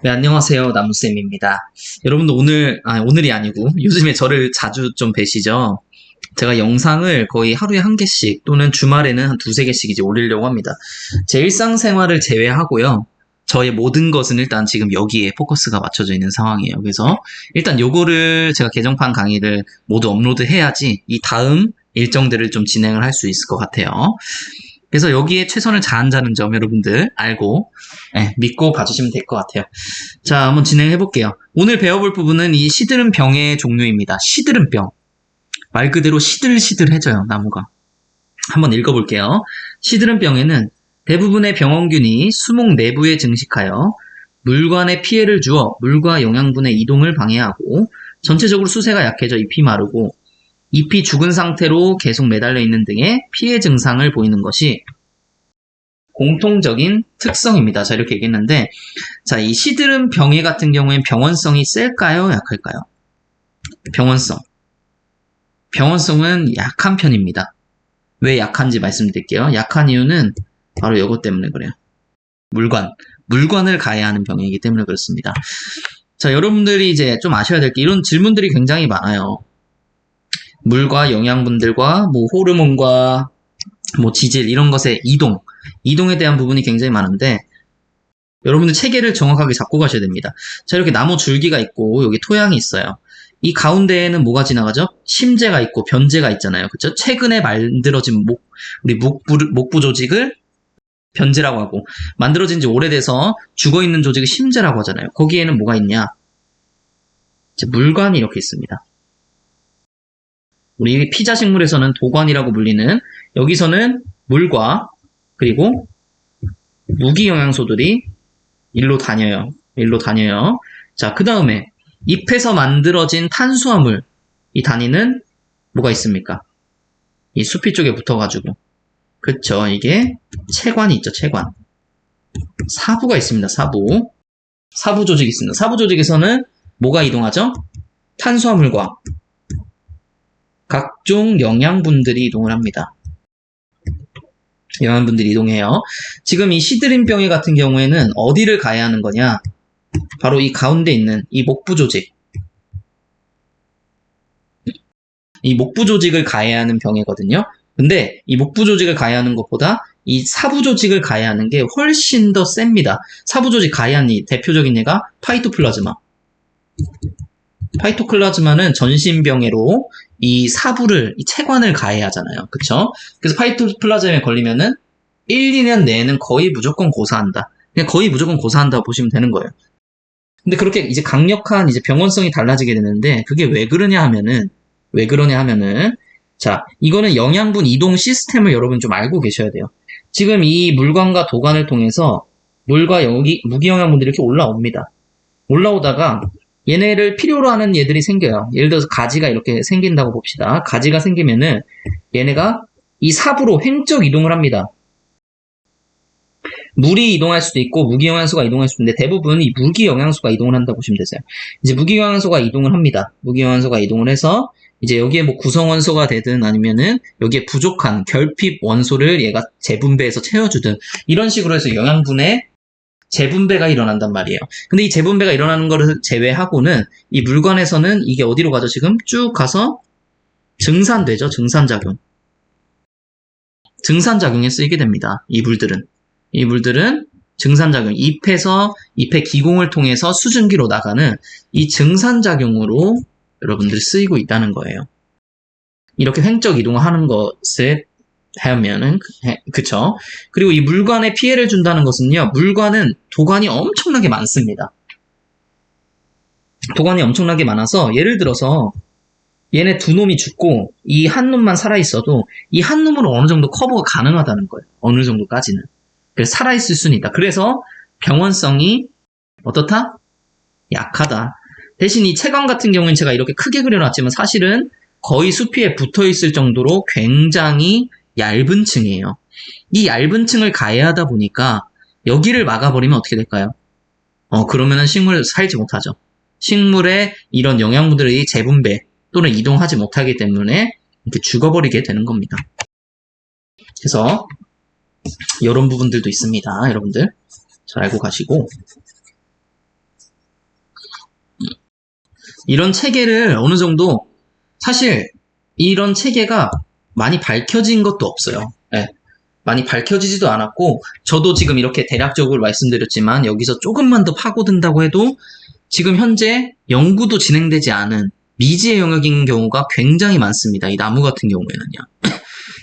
네, 안녕하세요. 나무쌤입니다. 여러분들 오늘이 아니고 요즘에 저를 자주 좀 뵈시죠? 제가 영상을 거의 하루에 한 개씩 또는 주말에는 한 두세 개씩 이제 올리려고 합니다. 제 일상생활을 제외하고요. 저의 모든 것은 일단 지금 여기에 포커스가 맞춰져 있는 상황이에요. 그래서 일단 요거를 제가 개정판 강의를 모두 업로드해야지 이 다음 일정들을 좀 진행을 할 수 있을 것 같아요. 그래서 여기에 최선을 다한다는 점 여러분들 알고 믿고 봐주시면 될 것 같아요. 자, 한번 진행해 볼게요. 오늘 배워볼 부분은 이 시드름 병의 종류입니다. 시드름 병. 말 그대로 시들시들해져요, 나무가. 한번 읽어볼게요. 시드름 병에는 대부분의 병원균이 수목 내부에 증식하여 물관에 피해를 주어 물과 영양분의 이동을 방해하고 전체적으로 수세가 약해져 잎이 마르고 잎이 죽은 상태로 계속 매달려 있는 등의 피해 증상을 보이는 것이 공통적인 특성입니다. 자, 이렇게 얘기했는데, 자, 이 시드름 병해 같은 경우엔 병원성이 셀까요? 약할까요? 병원성은 약한 편입니다. 왜 약한지 말씀드릴게요. 약한 이유는 바로 이것 때문에 그래요. 물관을 가해야 하는 병이기 때문에 그렇습니다. 자, 여러분들이 이제 좀 아셔야 될 게 이런 질문들이 굉장히 많아요. 물과 영양분들과 뭐 호르몬과 뭐 지질 이런 것의 이동에 대한 부분이 굉장히 많은데 여러분들 체계를 정확하게 잡고 가셔야 됩니다. 자, 이렇게 나무 줄기가 있고 여기 토양이 있어요. 이 가운데에는 뭐가 지나가죠? 심재가 있고 변재가 있잖아요. 그렇죠? 최근에 만들어진 우리 목부 조직을 변재라고 하고 만들어진 지 오래돼서 죽어있는 조직을 심재라고 하잖아요. 거기에는 뭐가 있냐? 이제 물관이 이렇게 있습니다. 우리 피자식물에서는 도관이라고 불리는 여기서는 물과 그리고 무기영양소들이 일로 다녀요. 자, 그 다음에 잎에서 만들어진 탄수화물 이 단위는 뭐가 있습니까? 이 수피 쪽에 붙어가지고 그쵸, 이게 체관이 있죠. 체관. 사부가 있습니다. 사부 조직이 있습니다. 사부 조직에서는 뭐가 이동하죠? 탄수화물과 각종 영양분들이 이동을 합니다. 영양분들이 이동해요. 지금 이 시드림병해 같은 경우에는 어디를 가해야 하는 거냐? 바로 이 가운데 있는 이 목부 조직. 이 목부 조직을 가해야 하는 병이거든요. 근데 이 목부 조직을 가해야 하는 것보다 이 사부 조직을 가해야 하는 게 훨씬 더 셉니다. 사부 조직 가해하는 이 대표적인 예가 파이토플라즈마. 파이토플라즈마는 전신병해로 이 사부를, 이 체관을 가해야 하잖아요. 그쵸? 그래서 파이토플라즈마에 걸리면은 1, 2년 내에는 거의 무조건 고사한다. 그냥 거의 무조건 고사한다고 보시면 되는 거예요. 근데 그렇게 이제 강력한 이제 병원성이 달라지게 되는데 그게 왜 그러냐 하면은 자, 이거는 영양분 이동 시스템을 여러분 좀 알고 계셔야 돼요. 지금 이 물관과 도관을 통해서 물과 무기영양분들이 이렇게 올라옵니다. 올라오다가 얘네를 필요로 하는 얘들이 생겨요. 예를 들어서 가지가 이렇게 생긴다고 봅시다. 가지가 생기면은 얘네가 이 사부로 횡적 이동을 합니다. 물이 이동할 수도 있고 무기영양소가 이동할 수도 있는데 대부분 이 무기영양소가 이동을 한다고 보시면 되세요. 이제 무기영양소가 이동을 합니다. 무기영양소가 이동을 해서 이제 여기에 뭐 구성원소가 되든 아니면은 여기에 부족한 결핍 원소를 얘가 재분배해서 채워주든 이런 식으로 해서 영양분의 재분배가 일어난단 말이에요. 근데 이 재분배가 일어나는 거를 제외하고는 이 물관에서는 이게 어디로 가죠? 지금 쭉 가서 증산되죠. 증산작용에 쓰이게 됩니다. 이 물들은 증산작용, 잎의 기공을 통해서 수증기로 나가는 이 증산작용으로 여러분들이 쓰이고 있다는 거예요. 이렇게 횡적 이동을 하는 것을 하면은, 그쵸? 그리고 이 물관에 피해를 준다는 것은요, 물관은 도관이 엄청나게 많습니다. 도관이 엄청나게 많아서, 예를 들어서, 얘네 두 놈이 죽고, 이 한 놈만 살아있어도, 이 한 놈으로 어느 정도 커버가 가능하다는 거예요. 어느 정도까지는. 그래서 살아있을 수는 있다. 그래서 병원성이 어떻다? 약하다. 대신 이 체관 같은 경우는 제가 이렇게 크게 그려놨지만 사실은 거의 수피에 붙어있을 정도로 굉장히 얇은 층이에요. 이 얇은 층을 가해야 하다 보니까 여기를 막아버리면 어떻게 될까요? 그러면은 식물 살지 못하죠. 식물의 이런 영양분들이 재분배 또는 이동하지 못하기 때문에 이렇게 죽어버리게 되는 겁니다. 그래서 이런 부분들도 있습니다. 여러분들 잘 알고 가시고 이런 체계를 어느 정도, 사실 이런 체계가 많이 밝혀진 것도 없어요. 네. 많이 밝혀지지도 않았고, 저도 지금 이렇게 대략적으로 말씀드렸지만 여기서 조금만 더 파고든다고 해도 지금 현재 연구도 진행되지 않은 미지의 영역인 경우가 굉장히 많습니다. 이 나무 같은 경우에는요.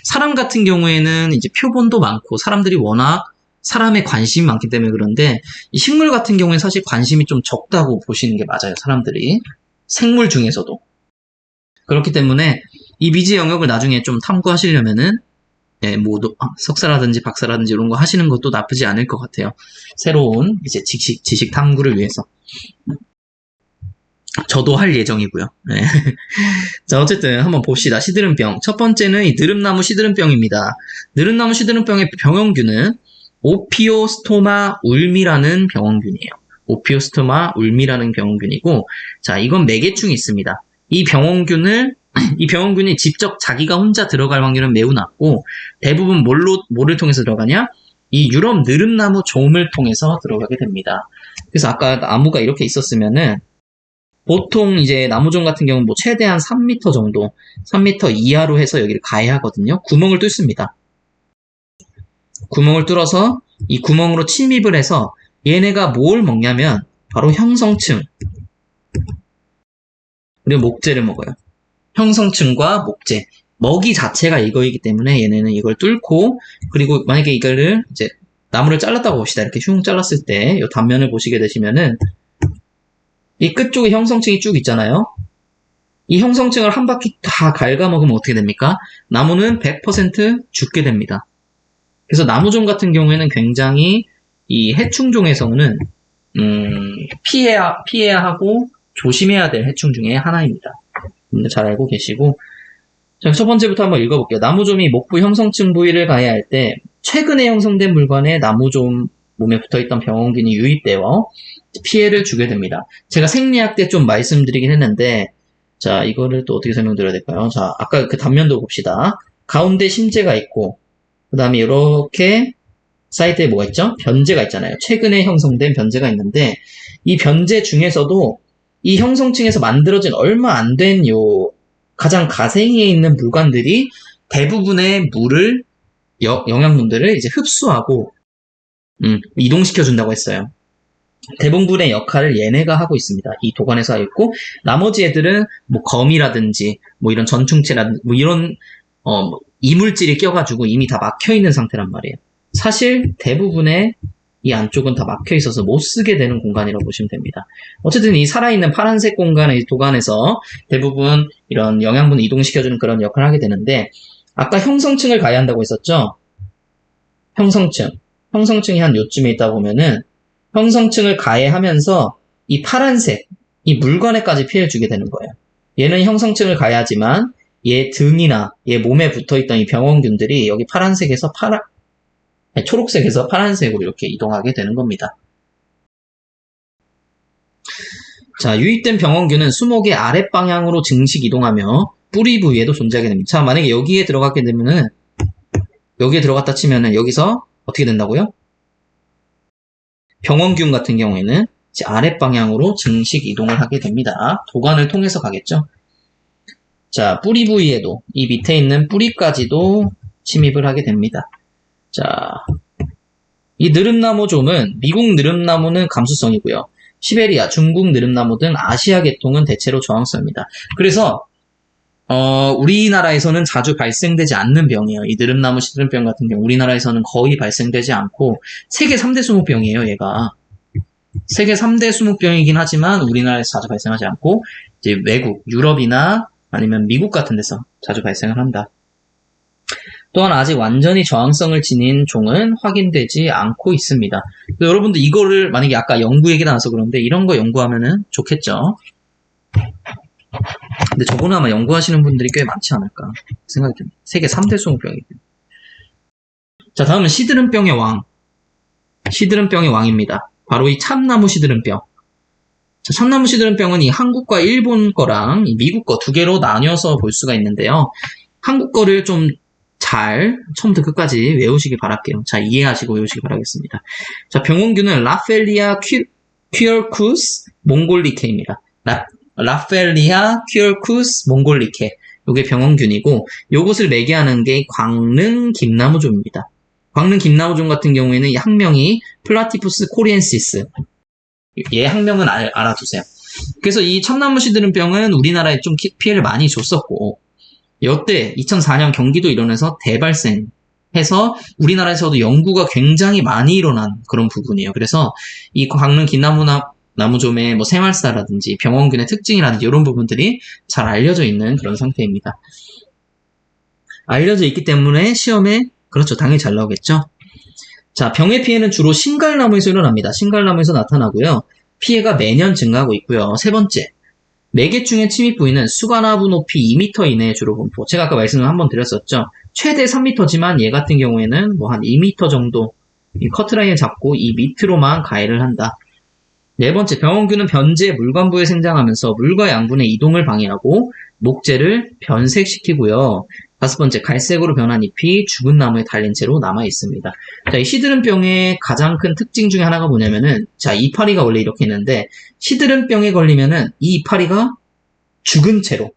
사람 같은 경우에는 이제 표본도 많고 사람들이 워낙 사람에 관심이 많기 때문에 그런데 이 식물 같은 경우에 사실 관심이 좀 적다고 보시는 게 맞아요. 사람들이. 생물 중에서도. 그렇기 때문에 이 미지의 영역을 나중에 좀 탐구하시려면은 예, 뭐 석사라든지 박사라든지 이런 거 하시는 것도 나쁘지 않을 것 같아요. 새로운 이제 지식 탐구를 위해서. 저도 할 예정이고요. 네. 자, 어쨌든 한번 봅시다. 시드름병. 첫 번째는 이 느릅나무 시드름병입니다. 느릅나무 시드름병의 병원균은 오피오스토마 울미라는 병원균이에요. 오피오스토마 울미라는 병원균이고, 자, 이건 매개충이 있습니다. 이 병원균이 직접 자기가 혼자 들어갈 확률은 매우 낮고, 대부분 뭐를 통해서 들어가냐? 이 유럽 느릅나무 좀을 통해서 들어가게 됩니다. 그래서 아까 나무가 이렇게 있었으면은, 보통 이제 나무종 같은 경우는 뭐 최대한 3m 정도, 3m 이하로 해서 여기를 가해하거든요. 구멍을 뚫습니다. 구멍을 뚫어서 이 구멍으로 침입을 해서 얘네가 뭘 먹냐면 바로 형성층 그리고 목재를 먹어요. 형성층과 목재, 먹이 자체가 이거이기 때문에 얘네는 이걸 뚫고, 그리고 만약에 이거를 이제 나무를 잘랐다고 봅시다. 이렇게 흉 잘랐을 때 이 단면을 보시게 되시면은 이 끝쪽에 형성층이 쭉 있잖아요. 이 형성층을 한 바퀴 다 갉아먹으면 어떻게 됩니까? 나무는 100% 죽게 됩니다. 그래서 나무종 같은 경우에는 굉장히 이 해충종에서는 피해야 하고 조심해야 될 해충 중에 하나입니다. 잘 알고 계시고, 자, 첫 번째부터 한번 읽어볼게요. 나무좀이 목부 형성층 부위를 가해할 때 최근에 형성된 물건에 나무좀 몸에 붙어있던 병원균이 유입되어 피해를 주게 됩니다. 제가 생리학 때 좀 말씀드리긴 했는데, 자, 이거를 또 어떻게 설명드려야 될까요? 자, 아까 그 단면도 봅시다. 가운데 심재가 있고, 그 다음에 이렇게 사이드에 뭐가 있죠? 변재가 있잖아요. 최근에 형성된 변재가 있는데, 이 변재 중에서도 이 형성층에서 만들어진 얼마 안 된 가장 가생이에 있는 물관들이 대부분의 물을, 영양분들을 이제 흡수하고, 이동시켜준다고 했어요. 대부분의 역할을 얘네가 하고 있습니다. 이 도관에서 하고 있고, 나머지 애들은 뭐 거미라든지, 뭐 이런 전충체라든지, 뭐 이런, 이물질이 껴가지고 이미 다 막혀있는 상태란 말이에요. 사실 대부분의 이 안쪽은 다 막혀있어서 못 쓰게 되는 공간이라고 보시면 됩니다. 어쨌든 이 살아있는 파란색 공간의 도관에서 대부분 이런 영양분을 이동시켜주는 그런 역할을 하게 되는데, 아까 형성층을 가해한다고 했었죠? 형성층이 한 요쯤에 있다 보면은 형성층을 가해하면서 이 파란색, 이 물관에까지 피해를 주게 되는 거예요. 얘는 형성층을 가해하지만 얘 등이나 얘 몸에 붙어있던 이 병원균들이 여기 파란색에서 초록색에서 파란색으로 이렇게 이동하게 되는 겁니다. 자, 유입된 병원균은 수목의 아랫방향으로 증식 이동하며 뿌리 부위에도 존재하게 됩니다. 자, 만약에 여기에 들어갔게 되면은, 여기에 들어갔다 치면은 여기서 어떻게 된다고요? 병원균 같은 경우에는 이제 아랫방향으로 증식 이동을 하게 됩니다. 도관을 통해서 가겠죠. 자, 뿌리 부위에도, 이 밑에 있는 뿌리까지도 침입을 하게 됩니다. 자, 이 느릅나무종은 미국 느릅나무는 감수성이고요. 시베리아, 중국 느릅나무 등 아시아 계통은 대체로 저항성입니다. 그래서 우리나라에서는 자주 발생되지 않는 병이에요. 이 느릅나무 시드름병 같은 경우 우리나라에서는 거의 발생되지 않고 세계 3대 수목병이에요. 얘가 세계 3대 수목병이긴 하지만 우리나라에서 자주 발생하지 않고 이제 외국, 유럽이나 아니면 미국 같은 데서 자주 발생을 한다. 또한 아직 완전히 저항성을 지닌 종은 확인되지 않고 있습니다. 여러분들 이거를 만약에 아까 연구 얘기 나와서 그런데 이런 거 연구하면은 좋겠죠. 근데 저거는 아마 연구하시는 분들이 꽤 많지 않을까 생각이 듭니다. 세계 3대 수목병이기 때문에. 자, 다음은 시드름병의 왕. 시드름병의 왕입니다. 바로 이 참나무 시드름병. 자, 참나무 시드름병은 이 한국과 일본 거랑 이 미국 거 두 개로 나뉘어서 볼 수가 있는데요. 한국 거를 좀 잘 처음부터 끝까지 외우시기 바랄게요. 자, 이해하시고 외우시기 바라겠습니다. 자, 병원균은 라펠리아 퀴얼쿠스 몽골리케입니다. 라펠리아, 퀴얼쿠스, 몽골리케. 요게 병원균이고, 요것을 매개하는 게 광릉 김나무종입니다. 광릉 김나무종 같은 경우에는 이 학명이 플라티푸스 코리엔시스. 얘 학명은 알아두세요. 그래서 이 참나무 시드름병은 우리나라에 좀 피해를 많이 줬었고, 이때 2004년 경기도 일원에서 대발생해서 우리나라에서도 연구가 굉장히 많이 일어난 그런 부분이에요. 그래서 이 광릉 김나무종의 뭐 생활사라든지 병원균의 특징이라든지 이런 부분들이 잘 알려져 있는 그런 상태입니다. 알려져 있기 때문에 시험에 그렇죠. 당연히 잘 나오겠죠. 자, 병의 피해는 주로 신갈나무에서 일어납니다. 신갈나무에서 나타나고요. 피해가 매년 증가하고 있고요. 세 번째, 매개충의 침입 부위는 수관하부 높이 2m 이내에 주로 분포. 제가 아까 말씀을 한번 드렸었죠. 최대 3m지만 얘 같은 경우에는 뭐 한 2m 정도 이 커트라인을 잡고 이 밑으로만 가해를 한다. 네 번째, 병원균은 변제 물관부에 생장하면서 물과 양분의 이동을 방해하고 목재를 변색시키고요. 다섯 번째, 갈색으로 변한 잎이 죽은 나무에 달린 채로 남아 있습니다. 자, 이 시드름병의 가장 큰 특징 중에 하나가 뭐냐면은, 자, 이파리가 원래 이렇게 있는데, 시드름병에 걸리면은 이 이파리가 죽은 채로,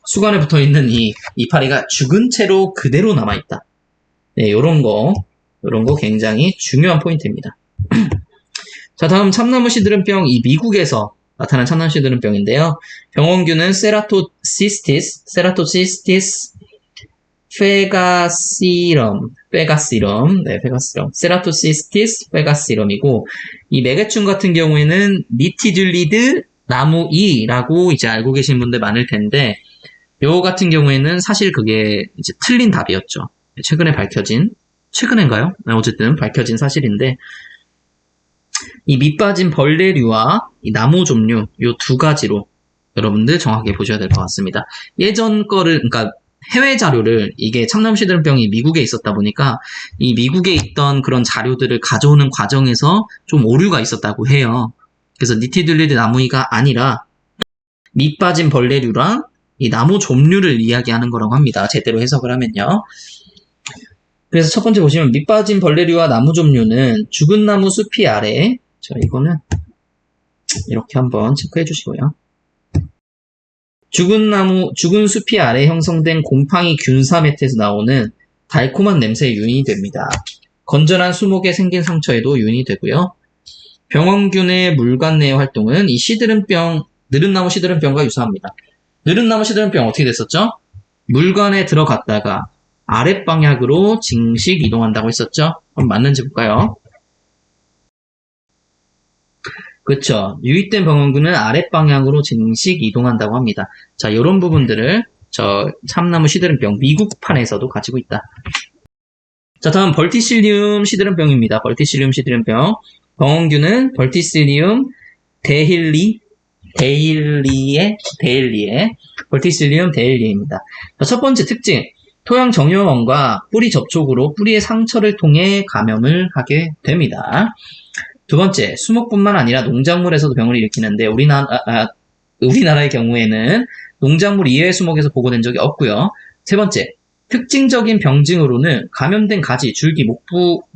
수관에 붙어 있는 이 이파리가 죽은 채로 그대로 남아 있다. 네, 요런 거 굉장히 중요한 포인트입니다. 자, 다음 참나무 시드름병, 이 미국에서 나타난 참나무 시드름병인데요. 병원균은 세라토시스티스 페가시럼, 세라토시스티스 페가시럼이고, 이 매개충 같은 경우에는 니티듈리드 나무이라고 이제 알고 계신 분들 많을 텐데, 요 같은 경우에는 사실 그게 이제 틀린 답이었죠. 최근인가요? 네, 어쨌든 밝혀진 사실인데, 이 밑빠진 벌레류와 이 나무 종류, 요 두 가지로 여러분들 정확하게 보셔야 될 것 같습니다. 예전 거를, 그러니까 해외 자료를, 이게 참나무 시드름병이 미국에 있었다 보니까 이 미국에 있던 그런 자료들을 가져오는 과정에서 좀 오류가 있었다고 해요. 그래서 니티듈리드 나무이가 아니라 밑빠진 벌레류랑 이 나무 종류를 이야기하는 거라고 합니다. 제대로 해석을 하면요. 그래서 첫 번째 보시면 밑빠진 벌레류와 나무 종류는 죽은 나무 숲이 아래, 이거는 이렇게 한번 체크해 주시고요. 죽은 숲이 아래 형성된 곰팡이 균사매트에서 나오는 달콤한 냄새에 유인이 됩니다. 건전한 수목에 생긴 상처에도 유인이 되고요. 병원균의 물관 내의 활동은 이 느른나무 시드름병과 유사합니다. 느른나무 시드름병 어떻게 됐었죠? 물관에 들어갔다가 아랫방향으로 증식 이동한다고 했었죠? 그럼 맞는지 볼까요? 그쵸. 유입된 병원균은 아랫방향으로 증식 이동한다고 합니다. 자, 요런 부분들을 참나무 시드름병 미국판에서도 가지고 있다. 자, 다음 벌티실리움 시드름병입니다. 벌티실리움 시드름병. 병원균은 벌티실리움 데일리에 벌티실리움 데일리에입니다. 자, 첫 번째 특징. 토양 정효원과 뿌리 접촉으로 뿌리의 상처를 통해 감염을 하게 됩니다. 두 번째, 수목뿐만 아니라 농작물에서도 병을 일으키는데 우리나라의 경우에는 농작물 이외의 수목에서 보고된 적이 없고요. 세 번째, 특징적인 병증으로는 감염된 가지, 줄기,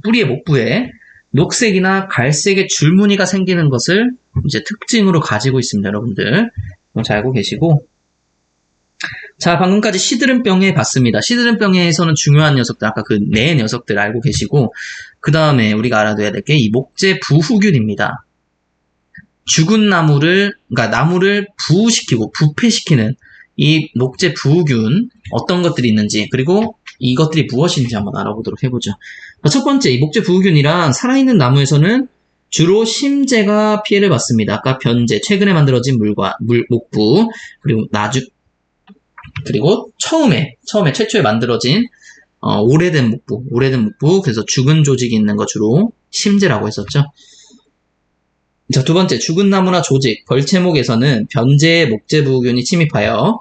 뿌리의 목부에 녹색이나 갈색의 줄무늬가 생기는 것을 이제 특징으로 가지고 있습니다. 여러분들 잘 알고 계시고, 자, 방금까지 시드름병에 봤습니다. 시드름병에서는 중요한 녀석들, 아까 그 네 녀석들 알고 계시고, 그 다음에 우리가 알아둬야 될 게 이 목재 부후균입니다. 죽은 나무를 부시키고 부패시키는 이 목재 부후균, 어떤 것들이 있는지, 그리고 이것들이 무엇인지 한번 알아보도록 해보죠. 첫 번째, 이 목재 부후균이란 살아있는 나무에서는 주로 심재가 피해를 받습니다. 아까 변제, 최근에 만들어진 목부, 그리고 최초에 만들어진 오래된 목부, 그래서 죽은 조직이 있는 거 주로 심재라고 했었죠. 자, 두 번째, 죽은 나무나 조직, 벌채목에서는 변제의 목재 부후균이 침입하여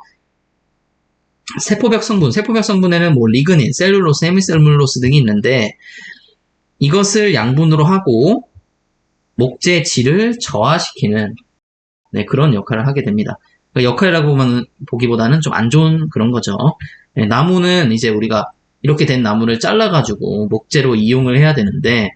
세포벽 성분에는 뭐 리그닌, 셀룰로스, 헤미셀룰로스 등이 있는데 이것을 양분으로 하고 목재의 질을 저하시키는 그런 역할을 하게 됩니다. 역할이라고 보기보다는 좀 안 좋은 그런 거죠. 나무는 이제 우리가 이렇게 된 나무를 잘라가지고 목재로 이용을 해야 되는데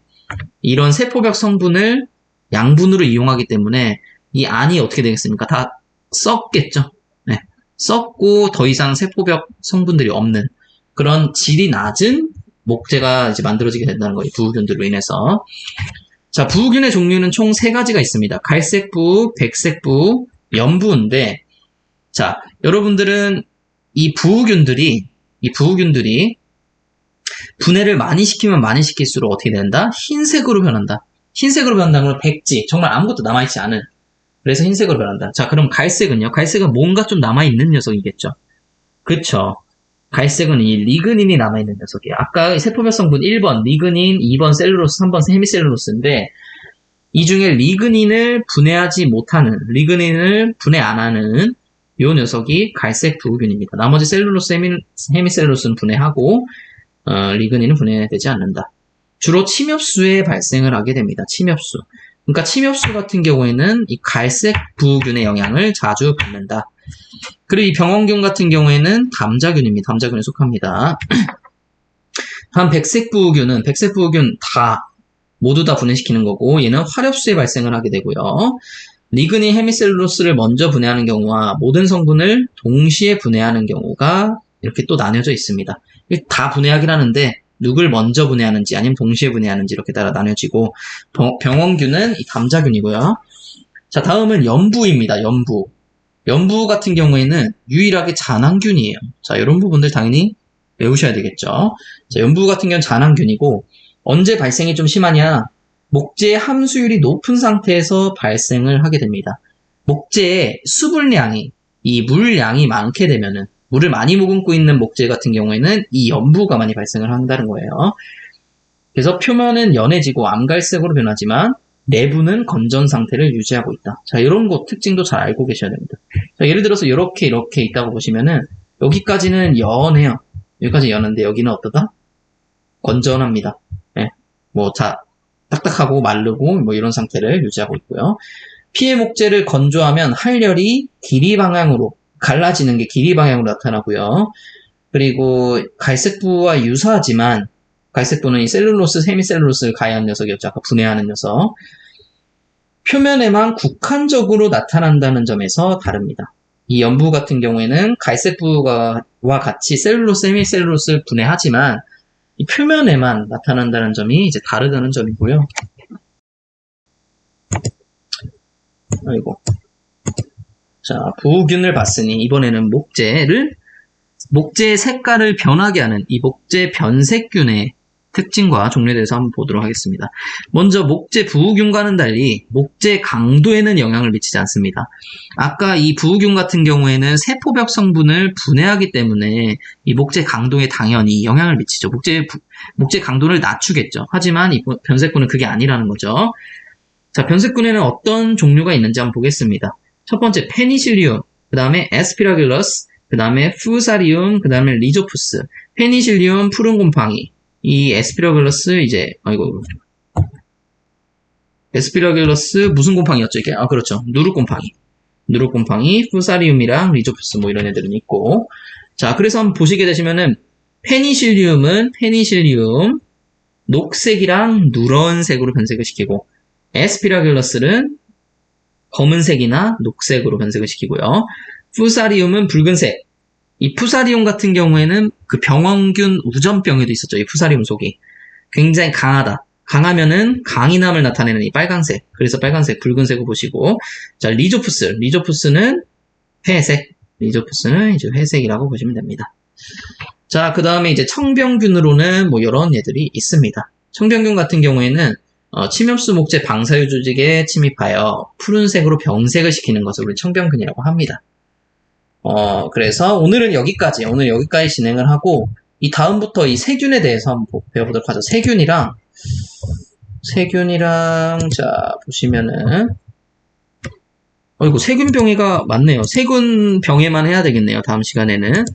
이런 세포벽 성분을 양분으로 이용하기 때문에 이 안이 어떻게 되겠습니까? 다 썩겠죠. 네. 썩고 더 이상 세포벽 성분들이 없는 그런 질이 낮은 목재가 이제 만들어지게 된다는 거예요. 부우균들로 인해서. 자, 부우균의 종류는 총 3가지가 있습니다. 갈색 부우, 백색 부우, 연부인데, 자, 여러분들은 이 부우균들이 분해를 많이 시키면 많이 시킬수록 어떻게 된다? 흰색으로 변한다. 흰색으로 변한다는 건 백지, 정말 아무것도 남아있지 않은. 그래서 흰색으로 변한다. 자, 그럼 갈색은요? 갈색은 뭔가 좀 남아있는 녀석이겠죠. 그쵸. 갈색은 이 리그닌이 남아있는 녀석이에요. 아까 세포별 성분 1번 리그닌, 2번 셀룰로스, 3번 헤미셀룰로스인데 이 중에 리그닌을 분해 안 하는 요 녀석이 갈색 부우균입니다. 나머지 셀룰로스, 헤미셀룰로스는 분해하고 리그닌은 분해되지 않는다. 주로 침엽수에 발생을 하게 됩니다. 침엽수. 그러니까 침엽수 같은 경우에는 이 갈색 부우균의 영향을 자주 받는다. 그리고 이 병원균 같은 경우에는 담자균입니다. 담자균에 속합니다. 한 백색 부우균은 모두 다 분해시키는 거고 얘는 화렵수에 발생을 하게 되고요. 리그닌 헤미셀룰로스를 먼저 분해하는 경우와 모든 성분을 동시에 분해하는 경우가 이렇게 또 나뉘어져 있습니다. 다 분해하긴 하는데 누굴 먼저 분해하는지 아니면 동시에 분해하는지 이렇게 따라 나뉘어지고 병원균은 이 담자균이고요. 자, 다음은 연부입니다. 연부 같은 경우에는 유일하게 잔항균이에요. 자, 이런 부분들 당연히 외우셔야 되겠죠. 자, 연부 같은 경우는 잔항균이고 언제 발생이 좀 심하냐? 목재의 함수율이 높은 상태에서 발생을 하게 됩니다. 목재의 수분량이, 이 물량이 많게 되면은 물을 많이 머금고 있는 목재 같은 경우에는 이 연부가 많이 발생을 한다는 거예요. 그래서 표면은 연해지고 암갈색으로 변하지만 내부는 건전 상태를 유지하고 있다. 자, 이런 것 특징도 잘 알고 계셔야 됩니다. 자, 예를 들어서 이렇게 있다고 보시면은 여기까지는 연해요. 여기까지 연한데 여기는 어떠다? 건전합니다. 네. 딱딱하고 마르고 이런 상태를 유지하고 있고요. 피해 목재를 건조하면 할열이 길이 방향으로 갈라지는 게 길이 방향으로 나타나고요. 그리고 갈색부와 유사하지만 갈색부는 이 셀룰로스, 헤미셀룰로스를 가해한 녀석이었죠. 아까 분해하는 녀석. 표면에만 국한적으로 나타난다는 점에서 다릅니다. 이 연부 같은 경우에는 갈색부와 같이 셀룰로스, 헤미셀룰로스를 분해하지만 이 표면에만 나타난다는 점이 이제 다르다는 점이고요. 자, 부우균을 봤으니 이번에는 목재의 색깔을 변하게 하는 이 목재 변색균의 특징과 종류에 대해서 한번 보도록 하겠습니다. 먼저 목재 부우균과는 달리 목재 강도에는 영향을 미치지 않습니다. 아까 이 부우균 같은 경우에는 세포벽 성분을 분해하기 때문에 이 목재 강도에 당연히 영향을 미치죠. 목재 강도를 낮추겠죠. 하지만 이 변색균은 그게 아니라는 거죠. 자, 변색균에는 어떤 종류가 있는지 한번 보겠습니다. 첫 번째 페니실리움, 그 다음에 에스피라길러스, 그 다음에 푸사리움, 그 다음에 리조푸스. 페니실리움 푸른 곰팡이, 이 에스피라길러스 에스피라길러스 무슨 곰팡이였죠 이게? 그렇죠. 누룩곰팡이, 푸사리움이랑 리조푸스 이런 애들은 있고. 자, 그래서 한번 보시게 되시면은 페니실리움 녹색이랑 누런색으로 변색을 시키고 에스피라길러스는 검은색이나 녹색으로 변색을 시키고요. 푸사리움은 붉은색. 이 푸사리움 같은 경우에는 그 병원균 우전병에도 있었죠. 이 푸사리움 속이. 굉장히 강하다. 강하면은 강인함을 나타내는 이 빨간색. 그래서 빨간색, 붉은색을 보시고. 자, 리조푸스는 회색. 리조푸스는 이제 회색이라고 보시면 됩니다. 자, 그 다음에 이제 청병균으로는 이런 애들이 있습니다. 청병균 같은 경우에는 침엽수 목재 방사유 조직에 침입하여 푸른색으로 병색을 시키는 것을 우리 청병균이라고 합니다. 그래서 오늘 여기까지 진행을 하고, 이 다음부터 이 세균에 대해서 한번 배워보도록 하죠. 세균이랑, 자, 보시면은, 세균병해가 많네요. 세균병해만 해야 되겠네요. 다음 시간에는.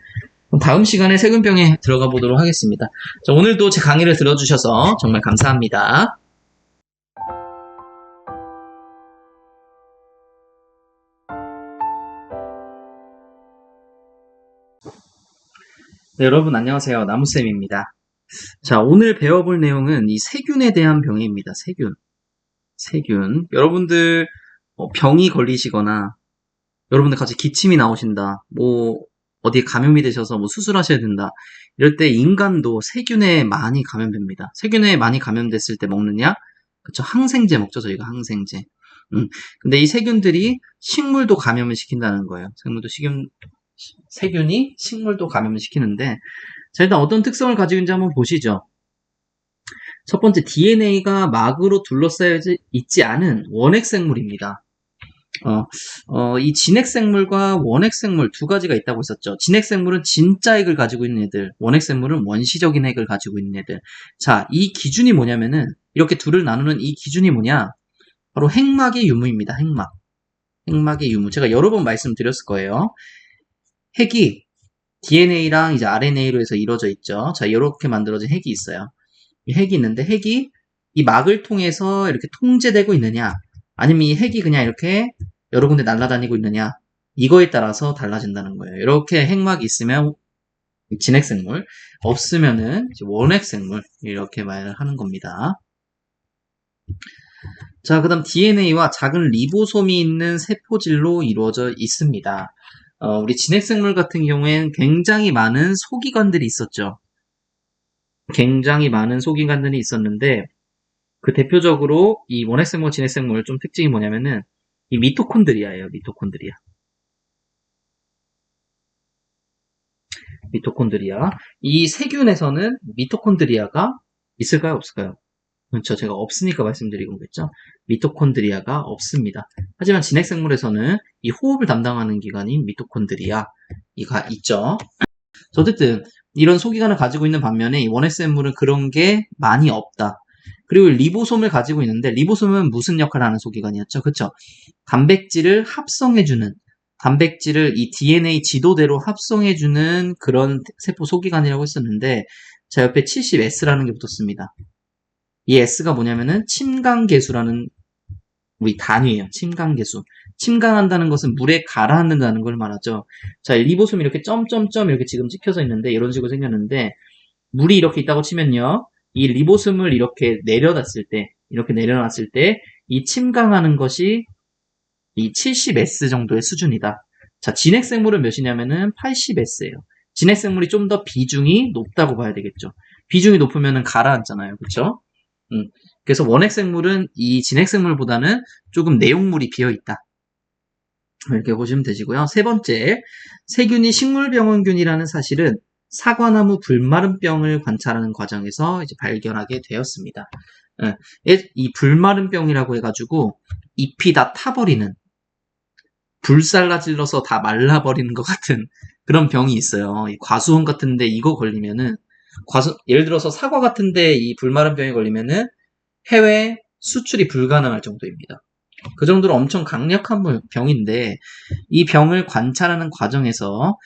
다음 시간에 세균병해 들어가 보도록 하겠습니다. 자, 오늘도 제 강의를 들어주셔서 정말 감사합니다. 네, 여러분 안녕하세요. 나무쌤입니다. 자, 오늘 배워볼 내용은 이 세균에 대한 병해입니다. 세균. 여러분들 병이 걸리시거나 여러분들 같이 기침이 나오신다. 뭐 어디에 감염이 되셔서 뭐 수술하셔야 된다. 이럴 때 인간도 세균에 많이 감염됩니다. 세균에 많이 감염됐을 때 먹는 약, 그쵸? 항생제 먹죠, 저희가 항생제. 근데 이 세균들이 식물도 감염을 시킨다는 거예요. 세균이 식물도 감염을 시키는데, 자, 일단 어떤 특성을 가지고 있는지 한번 보시죠. 첫 번째, DNA가 막으로 둘러싸여 있지 않은 원핵생물입니다. 이 진핵생물과 원핵생물 두 가지가 있다고 했었죠. 진핵생물은 진짜 핵을 가지고 있는 애들, 원핵생물은 원시적인 핵을 가지고 있는 애들. 자, 이 기준이 뭐냐면은, 이렇게 둘을 나누는 이 기준이 뭐냐? 바로 핵막의 유무입니다. 핵막. 핵막의 유무. 제가 여러 번 말씀드렸을 거예요. 핵이 DNA랑 이제 RNA로 해서 이루어져 있죠. 자, 이렇게 만들어진 핵이 있어요. 이 핵이 있는데, 핵이 이 막을 통해서 이렇게 통제되고 있느냐, 아니면 이 핵이 그냥 이렇게 여러 군데 날아다니고 있느냐, 이거에 따라서 달라진다는 거예요. 이렇게 핵막이 있으면 진핵생물, 없으면은 원핵생물, 이렇게 말을 하는 겁니다. 자, 그 다음 DNA와 작은 리보솜이 있는 세포질로 이루어져 있습니다. 우리 진핵생물 같은 경우에는 굉장히 많은 소기관들이 있었죠. 굉장히 많은 소기관들이 있었는데, 그 대표적으로 이 원핵생물, 진핵생물 좀 특징이 뭐냐면은 이 미토콘드리아예요. 미토콘드리아. 미토콘드리아. 이 세균에서는 미토콘드리아가 있을까요? 없을까요? 그렇죠. 제가 없으니까 말씀드리는 거겠죠. 미토콘드리아가 없습니다. 하지만 진핵생물에서는 이 호흡을 담당하는 기관인 미토콘드리아가 있죠. 어쨌든 이런 소기관을 가지고 있는 반면에 이 원핵생물은 그런 게 많이 없다. 그리고 리보솜을 가지고 있는데, 리보솜은 무슨 역할을 하는 소기관이었죠? 그쵸? 단백질을 합성해주는, 단백질을 이 DNA 지도대로 합성해주는 그런 세포 소기관이라고 했었는데, 자, 옆에 70S라는 게 붙었습니다. 이 S가 뭐냐면은 침강계수라는 우리 단위예요. 침강계수. 침강한다는 것은 물에 가라앉는다는 걸 말하죠. 자, 리보솜이 이렇게 점점점 이렇게 지금 찍혀져 있는데, 이런 식으로 생겼는데, 물이 이렇게 있다고 치면요, 이 리보솜을 이렇게 내려놨을 때, 이 침강하는 것이 이 70S 정도의 수준이다. 자, 진핵생물은 몇이냐면은 80S예요. 진핵생물이 좀 더 비중이 높다고 봐야 되겠죠. 비중이 높으면은 가라앉잖아요. 그쵸? 그래서 원핵생물은 이 진핵생물보다는 조금 내용물이 비어있다. 이렇게 보시면 되시고요. 세 번째, 세균이 식물병원균이라는 사실은 사과나무 불마른병을 관찰하는 과정에서 이제 발견하게 되었습니다. 이 불마른병이라고 해가지고 잎이 다 타버리는, 불살라질러서 다 말라버리는 것 같은 그런 병이 있어요. 이 과수원 같은데 이거 걸리면은, 예를 들어서 사과 같은데 이 불마른병에 걸리면은 해외 수출이 불가능할 정도입니다. 그 정도로 엄청 강력한 병인데, 이 병을 관찰하는 과정에서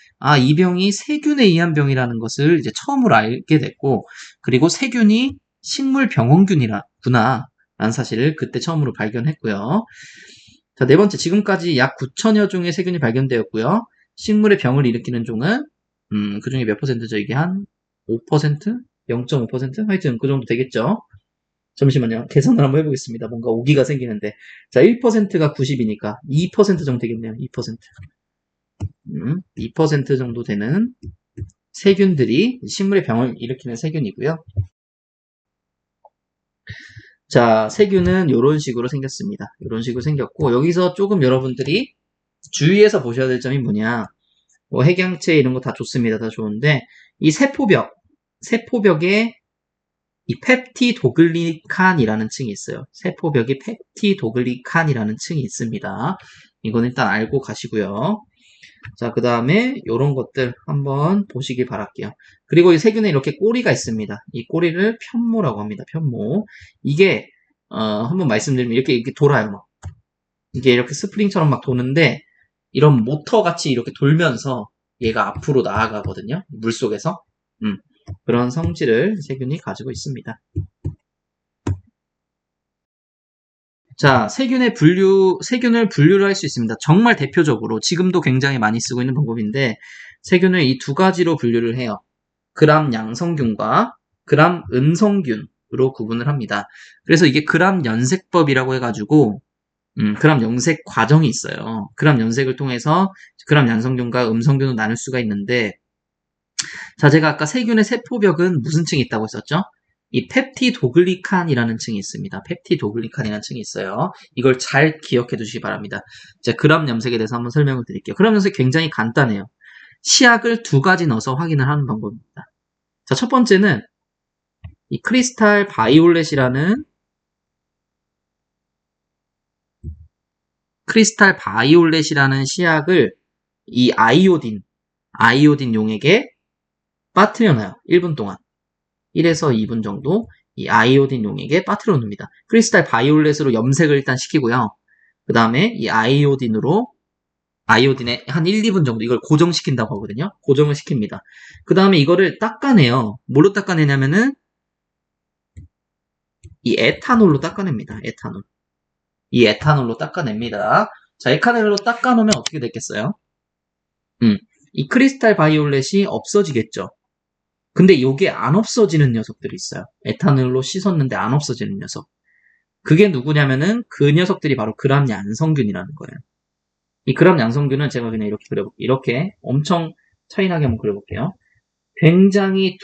이 병이 세균에 의한 병이라는 것을 이제 처음으로 알게 됐고, 그리고 세균이 식물병원균이구나 라는 사실을 그때 처음으로 발견했고요. 자, 네 번째, 지금까지 약 9천여 종의 세균이 발견되었고요. 식물의 병을 일으키는 종은 그 중에 몇 퍼센트죠? 이게 한 5%? 0.5%? 하여튼 그 정도 되겠죠. 잠시만요. 계산을 한번 해보겠습니다. 뭔가 오기가 생기는데. 자, 1%가 90이니까 2% 정도 되겠네요. 2%. 2% 정도 되는 세균들이 식물의 병을 일으키는 세균이고요. 자, 세균은 이런 식으로 생겼습니다. 이런 식으로 생겼고, 여기서 조금 여러분들이 주의해서 보셔야 될 점이 뭐냐. 뭐 핵양체 이런 거 다 좋습니다. 다 좋은데, 이 세포벽에 이 펩티도글리칸이라는 층이 있어요. 세포벽에 펩티도글리칸이라는 층이 있습니다. 이건 일단 알고 가시고요. 자, 그 다음에 이런 것들 한번 보시길 바랄게요. 그리고 이 세균에 이렇게 꼬리가 있습니다. 이 꼬리를 편모라고 합니다. 편모. 이게 한번 말씀드리면 이렇게 돌아요. 막. 이게 이렇게 스프링처럼 막 도는데, 이런 모터 같이 이렇게 돌면서 얘가 앞으로 나아가거든요. 물속에서. 그런 성질을 세균이 가지고 있습니다. 자, 세균을 분류를 할 수 있습니다. 정말 대표적으로 지금도 굉장히 많이 쓰고 있는 방법인데, 세균을 이 두 가지로 분류를 해요. 그람 양성균과 그람 음성균으로 구분을 합니다. 그래서 이게 그람 연색법이라고 해가지고 그람 염색 과정이 있어요. 그람 염색을 통해서 그람 양성균과 음성균을 나눌 수가 있는데, 자, 제가 아까 세균의 세포벽은 무슨 층이 있다고 했었죠? 이 펩티도글리칸이라는 층이 있습니다. 펩티도글리칸이라는 층이 있어요. 이걸 잘 기억해 두시기 바랍니다. 자, 그람 염색에 대해서 한번 설명을 드릴게요. 그람 염색 굉장히 간단해요. 시약을 2가지 넣어서 확인을 하는 방법입니다. 자, 첫 번째는 이 크리스탈 바이올렛이라는 시약을 이 아이오딘 용액에 빠뜨려놔요. 1분 동안. 1에서 2분 정도 이 아이오딘 용액에 빠뜨려 놓습니다. 크리스탈 바이올렛으로 염색을 일단 시키고요. 그 다음에 이 아이오딘에 한 1, 2분 정도 이걸 고정시킨다고 하거든요. 고정을 시킵니다. 그 다음에 이거를 닦아내요. 뭘로 닦아내냐면은 이 에탄올로 닦아냅니다. 이 에탄올로 닦아냅니다. 자, 에탄올로 닦아놓으면 어떻게 됐겠어요? 이 크리스탈 바이올렛이 없어지겠죠. 근데 요게 안 없어지는 녀석들이 있어요. 에탄올로 씻었는데 안 없어지는 녀석. 그게 누구냐면은 그 녀석들이 바로 그람 양성균이라는 거예요. 이 그람 양성균은 제가 그냥 이렇게 그려볼게요. 이렇게 엄청 차이나게 한번 그려볼게요. 굉장히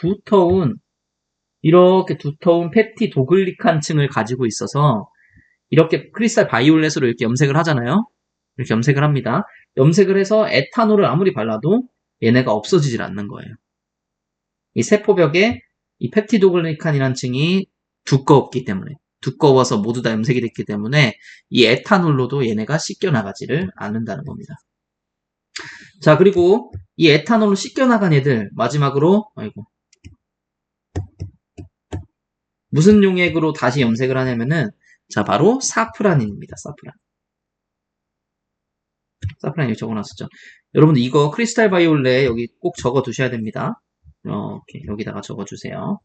이렇게 두터운 펩티도글리칸 층을 가지고 있어서 이렇게 크리스탈 바이올렛으로 이렇게 염색을 하잖아요. 이렇게 염색을 합니다. 염색을 해서 에탄올을 아무리 발라도 얘네가 없어지질 않는 거예요. 이 세포벽에 이 펩티도글리칸이라는 층이 두꺼워서 모두 다 염색이 됐기 때문에 이 에탄올로도 얘네가 씻겨나가지를 않는다는 겁니다. 자, 그리고 이 에탄올로 씻겨나간 애들 마지막으로 무슨 용액으로 다시 염색을 하냐면은 자, 바로 사프라닌입니다. 사프라닌 여기 적어놨었죠. 여러분들 이거 크리스탈 바이올렛 여기 꼭 적어두셔야 됩니다. 이렇게 여기다가 적어주세요.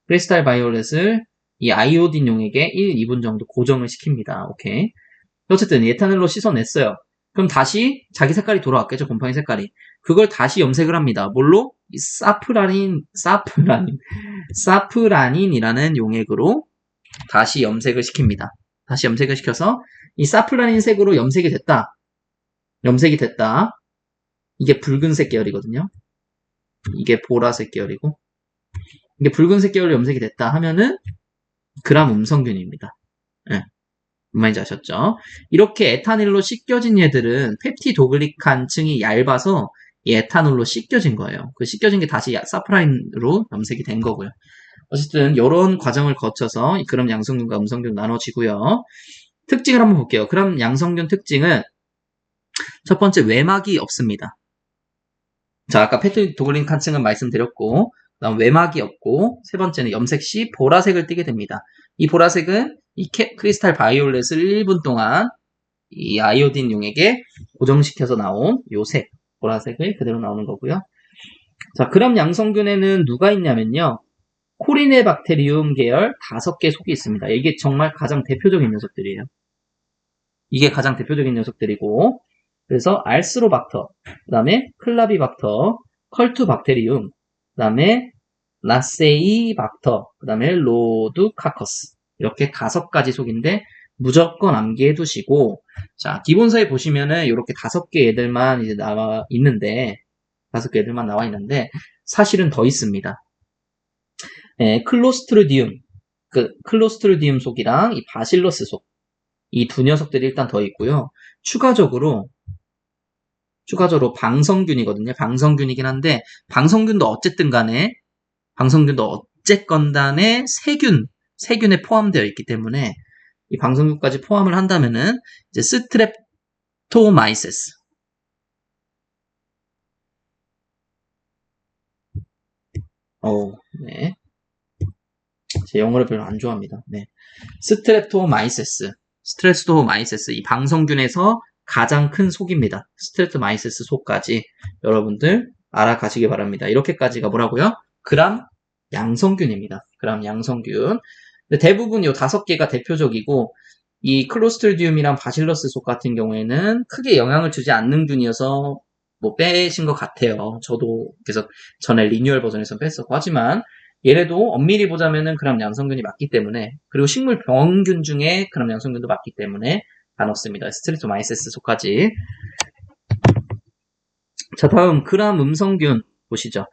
크리스탈 바이올렛을 이 아이오딘 용액에 1, 2분 정도 고정을 시킵니다. 오케이. 어쨌든 에탄올로 씻어냈어요. 그럼 다시 자기 색깔이 돌아왔겠죠. 곰팡이 색깔이. 그걸 다시 염색을 합니다. 뭘로? 이 사프라닌이라는 용액으로 다시 염색을 시킵니다. 다시 염색을 시켜서 이 사프라닌 색으로 염색이 됐다. 이게 붉은색 계열이거든요. 이게 보라색 계열이고 이게 붉은색 계열로 염색이 됐다 하면은 그람 음성균입니다. 네. 무슨 말인지 아셨죠? 이렇게 에탄올로 씻겨진 얘들은 펩티도글리칸 층이 얇아서 이 에탄올로 씻겨진 거예요. 그 씻겨진 게 다시 사프라인으로 염색이 된 거고요. 어쨌든 이런 과정을 거쳐서 이 그람 양성균과 음성균 나눠지고요. 특징을 한번 볼게요. 그람 양성균 특징은 첫 번째 외막이 없습니다. 자, 아까 펩티도글리칸 층은 말씀드렸고 그다음 외막이 없고 세 번째는 염색 시 보라색을 띠게 됩니다. 이 보라색은 이 크리스탈 바이올렛을 1분 동안 이 아이오딘 용액에 고정시켜서 나온 요 색, 보라색을 그대로 나오는 거고요. 자, 그람 양성균에는 누가 있냐면요. 코리네박테리움 계열 5개 속이 있습니다. 이게 정말 가장 대표적인 녀석들이에요. 이게 가장 대표적인 녀석들이고 그래서 알스로박터, 그 다음에 클라비박터, 컬투박테리움, 그 다음에 라세이박터, 그 다음에 로드카커스 이렇게 5가지 속인데 무조건 암기해 두시고 자 기본서에 보시면은 이렇게 5개 애들만 이제 나와 있는데 사실은 더 있습니다. 클로스트리디움 속이랑 이 바실러스 속 이 두 녀석들이 일단 더 있고요. 추가적으로 방성균이거든요. 방성균이긴 한데 방성균도 어쨌건 간에 세균에 포함되어 있기 때문에 이 방성균까지 포함을 한다면은 이제 스트랩토마이세스 네. 제 영어를 별로 안 좋아합니다. 네. 스트랩토마이세스 이 방성균에서 가장 큰 속입니다. 스트랩토마이세스 속까지 여러분들 알아가시기 바랍니다. 이렇게까지가 뭐라고요? 그람 양성균입니다. 그람 양성균. 대부분 이 5개가 대표적이고 이 클로스트리디움이랑 바실러스 속 같은 경우에는 크게 영향을 주지 않는 균이어서 뭐 빼신 것 같아요. 저도 그래서 전에 리뉴얼 버전에서 뺐었고 하지만 얘네도 엄밀히 보자면은 그람 양성균이 맞기 때문에 그리고 식물 병균 중에 그람 양성균도 맞기 때문에 안 없습니다. 스트립토마이세스 속까지. 자, 다음 그람 음성균 보시죠.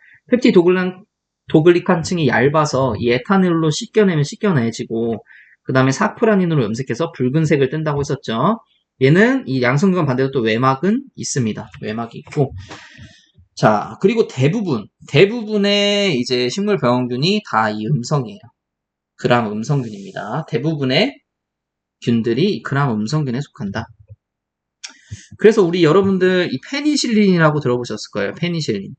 도글리칸층이 얇아서 이 에탄올로 씻겨내면 씻겨내지고 그 다음에 사프라닌으로 염색해서 붉은색을 뜬다고 했었죠. 얘는 이 양성균과 반대로 또 외막은 있습니다. 외막이 있고. 자, 그리고 대부분의 이제 식물 병원균이 다 이 음성이에요. 그람 음성균입니다. 대부분의 균들이 그람 음성균에 속한다. 그래서 우리 여러분들 이 페니실린이라고 들어보셨을 거예요. 페니실린,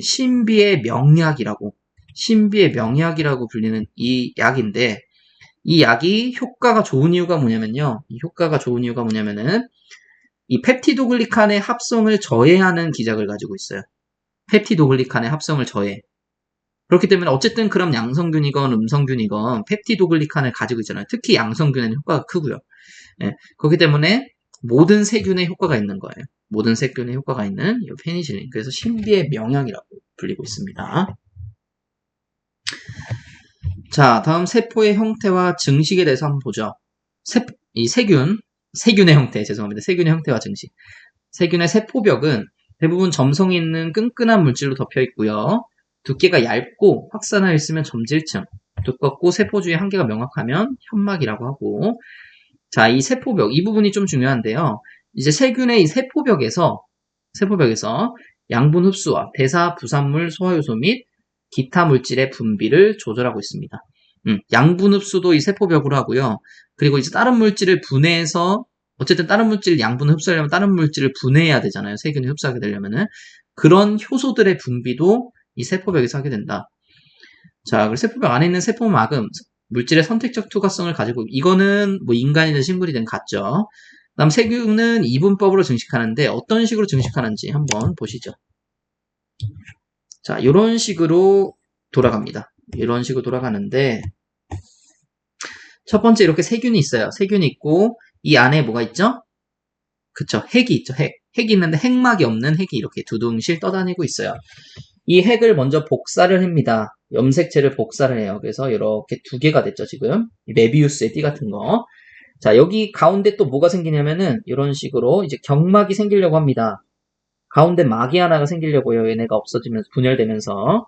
신비의 명약이라고 불리는 이 약인데, 이 약이 효과가 좋은 이유가 뭐냐면요. 이 펩티도글리칸의 합성을 저해하는 기작을 가지고 있어요. 펩티도글리칸의 합성을 저해. 그렇기 때문에 어쨌든 그럼 양성균이건 음성균이건 펩티도글리칸을 가지고 있잖아요. 특히 양성균에는 효과가 크고요. 예, 그렇기 때문에 모든 세균에 효과가 있는 거예요. 모든 세균에 효과가 있는 이 페니실린. 그래서 신비의 명약이라고 불리고 있습니다. 자, 다음 세포의 형태와 증식에 대해서 한번 보죠. 세균의 형태, 죄송합니다. 세균의 형태와 증식. 세균의 세포벽은 대부분 점성이 있는 끈끈한 물질로 덮여 있고요. 두께가 얇고 확산하여 있으면 점질층, 두껍고 세포 주위의 한계가 명확하면 현막이라고 하고, 자, 이 세포벽, 이 부분이 좀 중요한데요. 이제 세균의 이 세포벽에서 양분 흡수와 대사 부산물 소화효소 및 기타 물질의 분비를 조절하고 있습니다. 양분 흡수도 이 세포벽으로 하고요. 그리고 이제 다른 물질을 분해해서, 어쨌든 다른 물질 양분을 흡수하려면 다른 물질을 분해해야 되잖아요. 세균이 흡수하게 되려면은. 그런 효소들의 분비도 이 세포벽에서 하게 된다. 자, 그리고 세포벽 안에 있는 세포막은 물질의 선택적 투과성을 가지고, 이거는 뭐 인간이든 식물이든 같죠. 다음 세균은 이분법으로 증식하는데 어떤 식으로 증식하는지 한번 보시죠. 자, 이런 식으로 돌아갑니다. 이런 식으로 돌아가는데, 첫 번째 이렇게 세균이 있어요. 세균이 있고 이 안에 뭐가 있죠? 그쵸, 핵이 있죠. 핵이 있는데 핵막이 없는 핵이 이렇게 두둥실 떠다니고 있어요. 이 핵을 먼저 복사를 합니다. 염색체를 복사를 해요. 그래서 이렇게 두 개가 됐죠, 지금. 메비우스의 띠 같은 거. 자, 여기 가운데 또 뭐가 생기냐면은 이런 식으로 이제 경막이 생기려고 합니다. 가운데 막이 하나가 생기려고요. 얘네가 없어지면서 분열되면서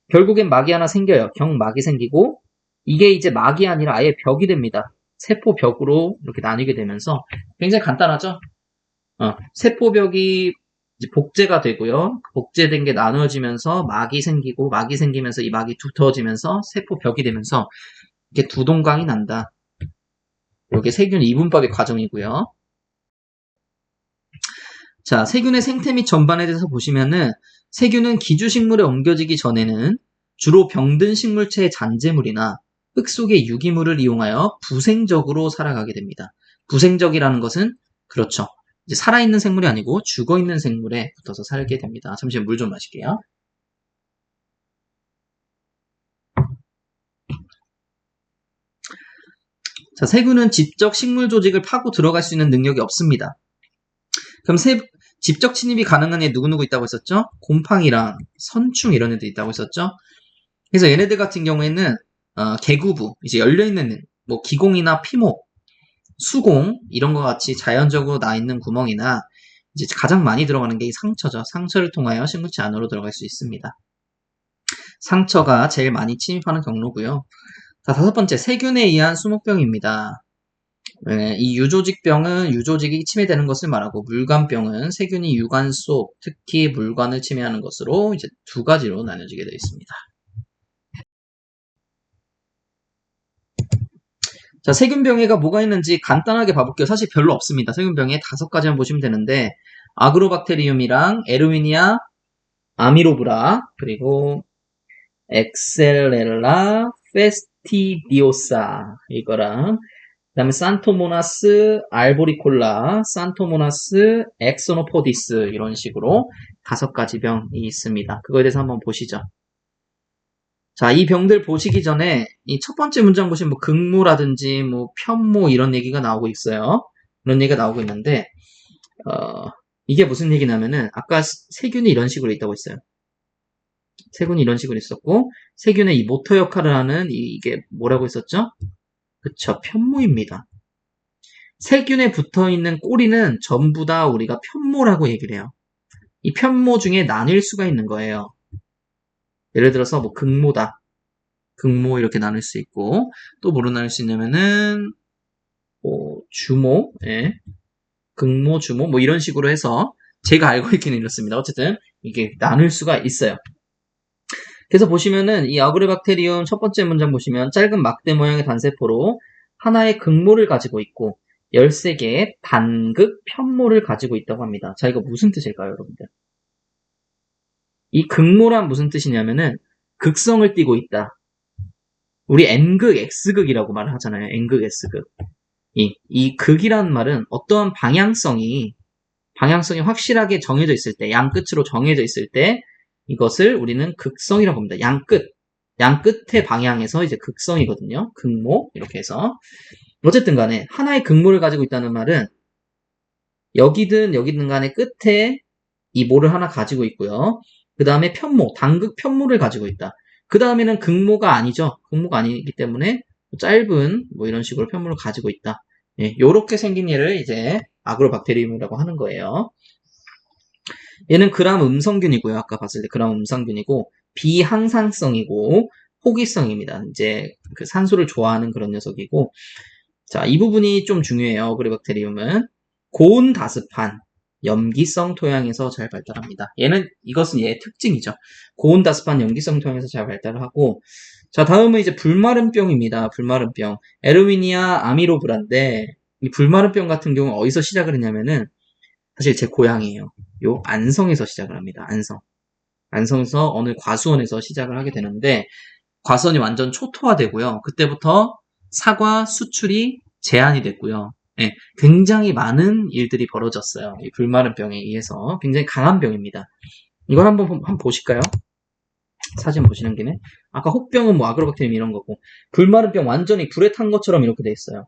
결국엔 막이 하나 생겨요. 경막이 생기고 이게 이제 막이 아니라 아예 벽이 됩니다. 세포벽으로 이렇게 나뉘게 되면서 굉장히 간단하죠? 세포벽이 이제 복제가 되고요. 복제된 게 나누어지면서 막이 생기고 막이 생기면서 이 막이 두터워지면서 세포벽이 되면서 이렇게 두동강이 난다. 이게 세균 이분법의 과정이고요. 자, 세균의 생태 및 전반에 대해서 보시면은 세균은 기주식물에 옮겨지기 전에는 주로 병든 식물체의 잔재물이나 흙 속의 유기물을 이용하여 부생적으로 살아가게 됩니다. 부생적이라는 것은 그렇죠. 이제 살아있는 생물이 아니고 죽어있는 생물에 붙어서 살게 됩니다. 잠시만 물 좀 마실게요. 자, 세균은 직접 식물 조직을 파고 들어갈 수 있는 능력이 없습니다. 그럼 직접 침입이 가능한 애 누구누구 있다고 했었죠? 곰팡이랑 선충 이런 애들 있다고 했었죠? 그래서 얘네들 같은 경우에는 개구부, 이제 열려있는 뭐 기공이나 피목, 수공 이런 것 같이 자연적으로 나 있는 구멍이나 이제 가장 많이 들어가는 게 이 상처죠. 상처를 통하여 식물체 안으로 들어갈 수 있습니다. 상처가 제일 많이 침입하는 경로고요. 자, 다섯 번째, 세균에 의한 수목병입니다. 이 유조직병은 유조직이 침해되는 것을 말하고, 물관병은 세균이 유관 속, 특히 물관을 침해하는 것으로 이제 두 가지로 나눠지게 되어 있습니다. 자, 세균병해가 뭐가 있는지 간단하게 봐볼게요. 사실 별로 없습니다. 세균병해 5가지만 보시면 되는데, 아그로박테리움이랑 에르위니아 아미로브라, 그리고 엑셀렐라 페스티디오사 이거랑 그 다음에 산토모나스 알보리콜라, 산토모나스 엑소노포디스 이런 식으로 5가지 병이 있습니다. 그거에 대해서 한번 보시죠. 자, 이 병들 보시기 전에 이 첫 번째 문장 보시면 뭐 극모라든지 뭐 편모 이런 얘기가 나오고 있어요. 그런 얘기가 나오고 있는데 이게 무슨 얘기냐면은 아까 세균이 이런 식으로 있다고 했어요. 세균이 이런 식으로 있었고 세균의 이 모터 역할을 하는 이게 뭐라고 했었죠? 그쵸, 편모입니다. 세균에 붙어 있는 꼬리는 전부 다 우리가 편모라고 얘기를 해요. 이 편모 중에 나뉠 수가 있는 거예요. 예를 들어서 뭐 극모다. 극모 이렇게 나눌 수 있고, 또 뭐로 나눌 수 있냐면은 뭐 주모, 예. 극모, 주모 뭐 이런 식으로 해서 제가 알고 있기는 이렇습니다. 어쨌든 이게 나눌 수가 있어요. 그래서 보시면은 이 아그레박테리움 첫 번째 문장 보시면 짧은 막대 모양의 단세포로 하나의 극모를 가지고 있고 13개의 단극 편모를 가지고 있다고 합니다. 자, 이거 무슨 뜻일까요, 여러분들? 이 극모란 무슨 뜻이냐면은 극성을 띠고 있다. 우리 N극, X극이라고 말을 하잖아요. N극, S극. 이 극이라는 말은 어떠한 방향성이 확실하게 정해져 있을 때, 양 끝으로 정해져 있을 때 이것을 우리는 극성이라고 합니다. 양 끝의 방향에서 이제 극성이거든요. 극모 이렇게 해서 어쨌든 간에 하나의 극모를 가지고 있다는 말은 여기든 간에 끝에 이 모를 하나 가지고 있고요. 그 다음에 편모, 단극 편모를 가지고 있다. 그 다음에는 극모가 아니죠. 극모가 아니기 때문에 짧은 뭐 이런 식으로 편모를 가지고 있다. 예, 요렇게 생긴 얘를 이제 아그로박테리움이라고 하는 거예요. 얘는 그람 음성균이고요. 아까 봤을 때 그람 음성균이고 비항상성이고 호기성입니다. 이제 그 산소를 좋아하는 그런 녀석이고 자, 이 부분이 좀 중요해요. 아그로박테리움은 고온 다습한 염기성 토양에서 잘 발달합니다. 이것은 얘의 특징이죠. 고온 다습한 염기성 토양에서 잘 발달을 하고 자, 다음은 이제 불마른병입니다. 불마른병. 에르위니아 아미로브라인데 이 불마른병 같은 경우는 어디서 시작을 했냐면은 사실 제 고향이에요. 요 안성에서 시작을 합니다. 안성에서 어느 과수원에서 시작을 하게 되는데 과수원이 완전 초토화되고요. 그때부터 사과 수출이 제한이 됐고요. 예, 굉장히 많은 일들이 벌어졌어요. 이 불마른병에 의해서 굉장히 강한 병입니다. 이걸 한번 보실까요? 사진 보시는 김에 아까 혹병은 뭐 아그로박테리움 이런 거고 불마른병 완전히 불에 탄 것처럼 이렇게 돼 있어요.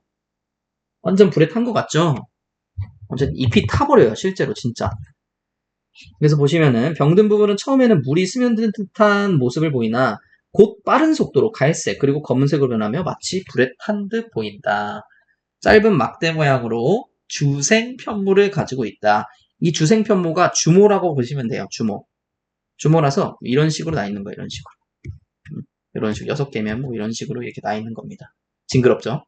완전 불에 탄 것 같죠? 어쨌든 잎이 타버려요. 실제로 진짜. 그래서 보시면은 병든 부분은 처음에는 물이 스며든 듯한 모습을 보이나 곧 빠른 속도로 갈색 그리고 검은색으로 변하며 마치 불에 탄 듯 보인다. 짧은 막대 모양으로 주생편모를 가지고 있다. 이 주생편모가 주모라고 보시면 돼요. 주모라서 이런 식으로 나 있는 거예요. 이런 식으로. 이런 식으로 6개면 뭐 이런 식으로 이렇게 나 있는 겁니다. 징그럽죠?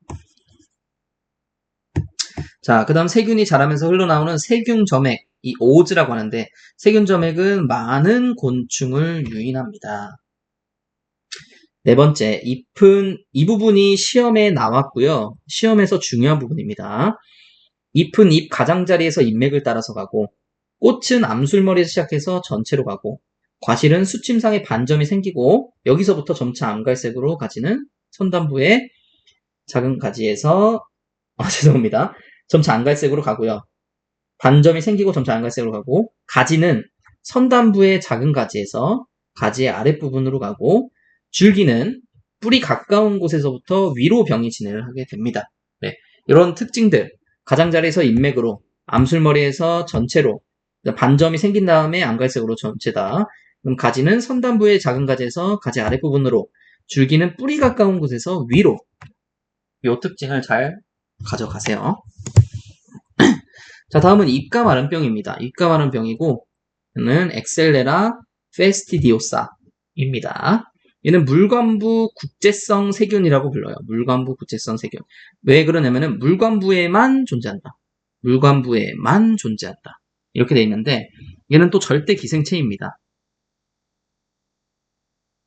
자, 그 다음 세균이 자라면서 흘러나오는 세균점액, 이 오즈라고 하는데 세균점액은 많은 곤충을 유인합니다. 네 번째, 잎은 이 부분이 시험에 나왔고요. 시험에서 중요한 부분입니다. 잎은 잎 가장자리에서 잎맥을 따라서 가고 꽃은 암술머리에서 시작해서 전체로 가고 과실은 수침상에 반점이 생기고 여기서부터 점차 암갈색으로 가지는 선단부의 작은 가지에서 죄송합니다. 점차 암갈색으로 가고요. 반점이 생기고 점차 암갈색으로 가고 가지는 선단부의 작은 가지에서 가지의 아랫부분으로 가고 줄기는 뿌리 가까운 곳에서부터 위로 병이 진행을 하게 됩니다. 네, 이런 특징들 가장자리에서 잎맥으로 암술머리에서 전체로 반점이 생긴 다음에 암갈색으로 전체다. 그럼 가지는 선단부의 작은 가지에서 가지 아랫부분으로 줄기는 뿌리 가까운 곳에서 위로 이 특징을 잘 가져가세요. 자, 다음은 입가 마른병입니다. 입가 마른병이고 얘는 엑셀레라 페스티디오사입니다. 얘는 물관부 국제성 세균이라고 불러요. 물관부 국제성 세균. 왜 그러냐면은 물관부에만 존재한다. 물관부에만 존재한다. 이렇게 돼 있는데 얘는 또 절대 기생체입니다.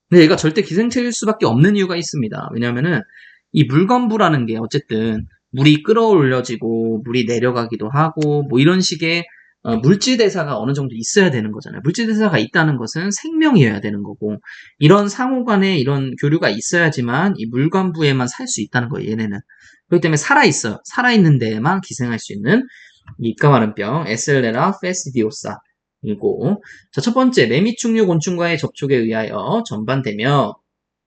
근데 얘가 절대 기생체일 수밖에 없는 이유가 있습니다. 왜냐면은 이 물관부라는 게 어쨌든 물이 끌어올려지고 물이 내려가기도 하고 뭐 이런 식의 물질 대사가 어느 정도 있어야 되는 거잖아요. 물질 대사가 있다는 것은 생명이어야 되는 거고 이런 상호 간에 이런 교류가 있어야지만 이 물관부에만 살 수 있다는 거예요. 얘네는. 그렇기 때문에 살아있어요. 살아있는 데에만 기생할 수 있는 입가 마른병 에셀레라 페스티디오사이고 자, 첫 번째 매미충류 곤충과의 접촉에 의하여 전반되며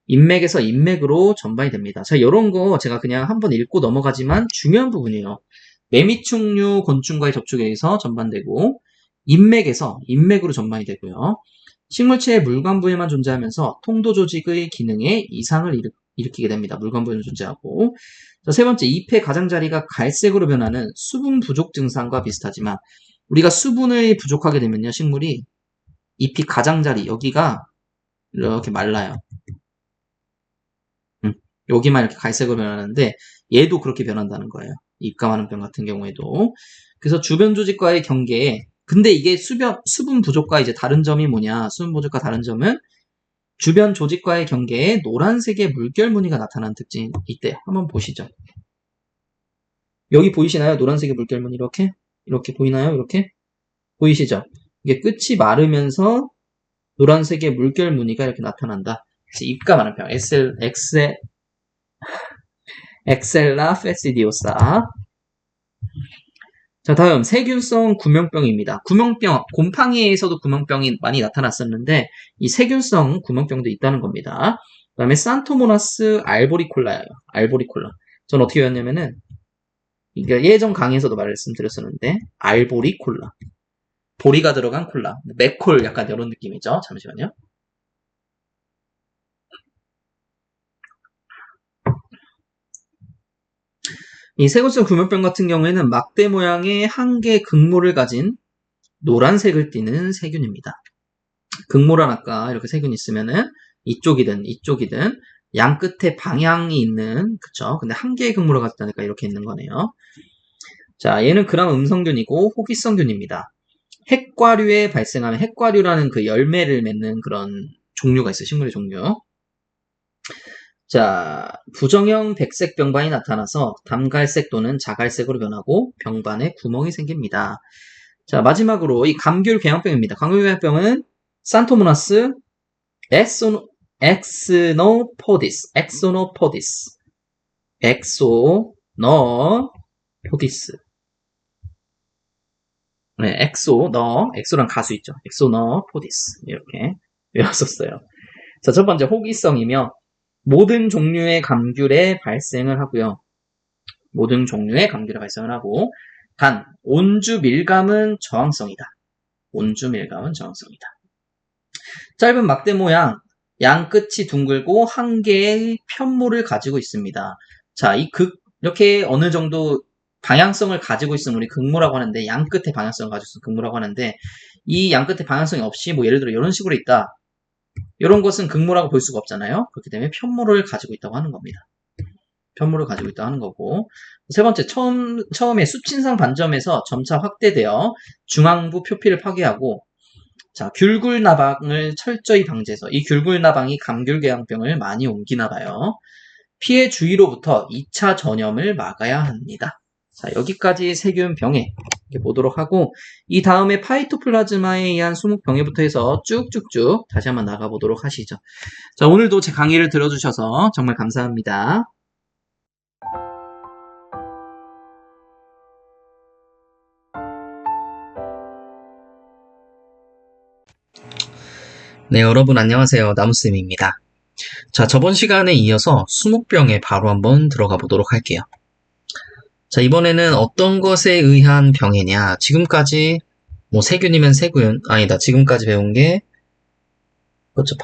인맥에서 인맥으로 전반이 됩니다. 자, 이런 거 제가 그냥 한번 읽고 넘어가지만 중요한 부분이에요. 매미충류 곤충과의 접촉에 의해서 전반되고 인맥에서 인맥으로 전반이 되고요. 식물체의 물관부에만 존재하면서 통도 조직의 기능에 이상을 일으키게 됩니다. 물관부에만 존재하고 자, 세 번째, 잎의 가장자리가 갈색으로 변하는 수분 부족 증상과 비슷하지만 우리가 수분이 부족하게 되면요, 식물이 잎이 가장자리 여기가 이렇게 말라요. 여기만 이렇게 갈색으로 변하는데 얘도 그렇게 변한다는 거예요. 잎가마름병 같은 경우에도. 그래서 주변 조직과의 경계에 근데 이게 수분 부족과 이제 다른 점이 뭐냐? 수분 부족과 다른 점은 주변 조직과의 경계에 노란색의 물결 무늬가 나타나는 특징이 있대요. 한번 보시죠. 여기 보이시나요? 노란색의 물결 무늬 이렇게 보이나요? 이렇게 보이시죠? 이게 끝이 마르면서 노란색의 물결 무늬가 이렇게 나타난다. 그래서 잎가마름병 엑셀라 페시디오사. 자, 다음 세균성 구명병입니다. 구명병, 곰팡이에서도 구명병이 많이 나타났었는데 이 세균성 구명병도 있다는 겁니다. 그 다음에 산토모나스 알보리콜라예요. 알보리콜라. 전 어떻게 외웠냐면은 이게 예전 강의에서도 말씀드렸었는데 알보리콜라. 보리가 들어간 콜라. 맥콜 약간 이런 느낌이죠. 잠시만요. 이 세균성 구명병 같은 경우에는 막대 모양의 한 개의 극모를 가진 노란색을 띠는 세균입니다. 극모란 아까 이렇게 세균이 있으면은 이쪽이든 양 끝에 방향이 있는 그쵸? 근데 한 개의 극모를 가졌다니까 이렇게 있는 거네요. 자, 얘는 그람 음성균이고 호기성균입니다. 핵과류에 발생하면 핵과류라는 그 열매를 맺는 그런 종류가 있어요. 식물의 종류. 자, 부정형 백색 병반이 나타나서 담갈색 또는 자갈색으로 변하고 병반에 구멍이 생깁니다. 자, 마지막으로 이 감귤 궤양병입니다. 감귤 궤양병은 산토모나스 엑소노포디스 네, 엑소란 가수 있죠. 엑소노포디스 이렇게 외웠었어요. 자, 첫 번째 호기성이며 모든 종류의 감귤에 발생을 하고요. 모든 종류의 감귤에 발생을 하고 단 온주 밀감은 저항성이다. 온주 밀감은 저항성이다. 짧은 막대 모양, 양 끝이 둥글고 한 개의 편모를 가지고 있습니다. 자, 이렇게 어느 정도 방향성을 가지고 있으면 우리 극모라고 하는데 양 끝에 방향성을 가지고 있으면 극모라고 하는데 이 양 끝에 방향성이 없이 뭐 예를 들어 이런 식으로 있다. 이런 것은 극모라고 볼 수가 없잖아요. 그렇기 때문에 편모를 가지고 있다고 하는 겁니다. 편모를 가지고 있다고 하는 거고 세 번째, 처음에 수친상 반점에서 점차 확대되어 중앙부 표피를 파괴하고 자, 귤굴나방을 철저히 방지해서 이 귤굴나방이 감귤궤양병을 많이 옮기나 봐요. 피해 주위로부터 2차 전염을 막아야 합니다. 자, 여기까지 세균병해 보도록 하고 이 다음에 파이토플라즈마에 의한 수목병해부터 해서 쭉쭉쭉 다시 한번 나가보도록 하시죠. 자, 오늘도 제 강의를 들어주셔서 정말 감사합니다. 네, 여러분 안녕하세요. 나무쌤입니다. 자, 저번 시간에 이어서 수목병에 바로 한번 들어가 보도록 할게요. 자, 이번에는 어떤 것에 의한 병이냐. 지금까지 뭐 세균이면 세균, 아니다. 지금까지 배운 게 그렇죠.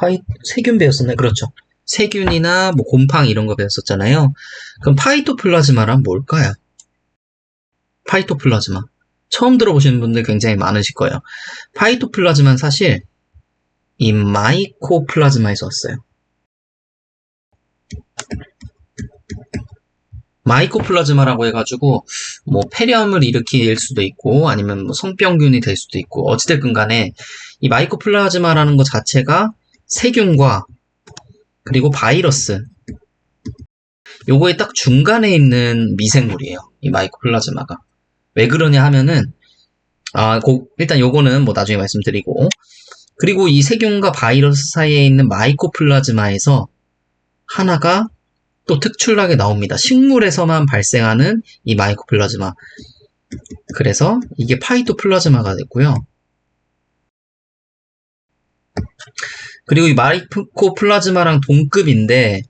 세균 배웠었나요? 그렇죠. 세균이나 뭐 곰팡이 이런 거 배웠었잖아요. 그럼 파이토플라즈마란 뭘까요? 파이토플라즈마. 처음 들어보시는 분들 굉장히 많으실 거예요. 파이토플라즈마는 사실 이 마이코플라즈마에서 왔어요. 마이코플라즈마라고 해가지고 뭐 폐렴을 일으킬 수도 있고 아니면 뭐 성병균이 될 수도 있고 어찌됐든 간에 이 마이코플라즈마라는 것 자체가 세균과 그리고 바이러스 요거에 딱 중간에 있는 미생물이에요. 이 마이코플라즈마가. 왜 그러냐 하면은 일단 요거는 뭐 나중에 말씀드리고 그리고 이 세균과 바이러스 사이에 있는 마이코플라즈마에서 하나가 또 특출나게 나옵니다. 식물에서만 발생하는 이 마이코플라즈마. 그래서 이게 파이토플라즈마가 됐고요. 그리고 이 마이코플라즈마랑 동급인데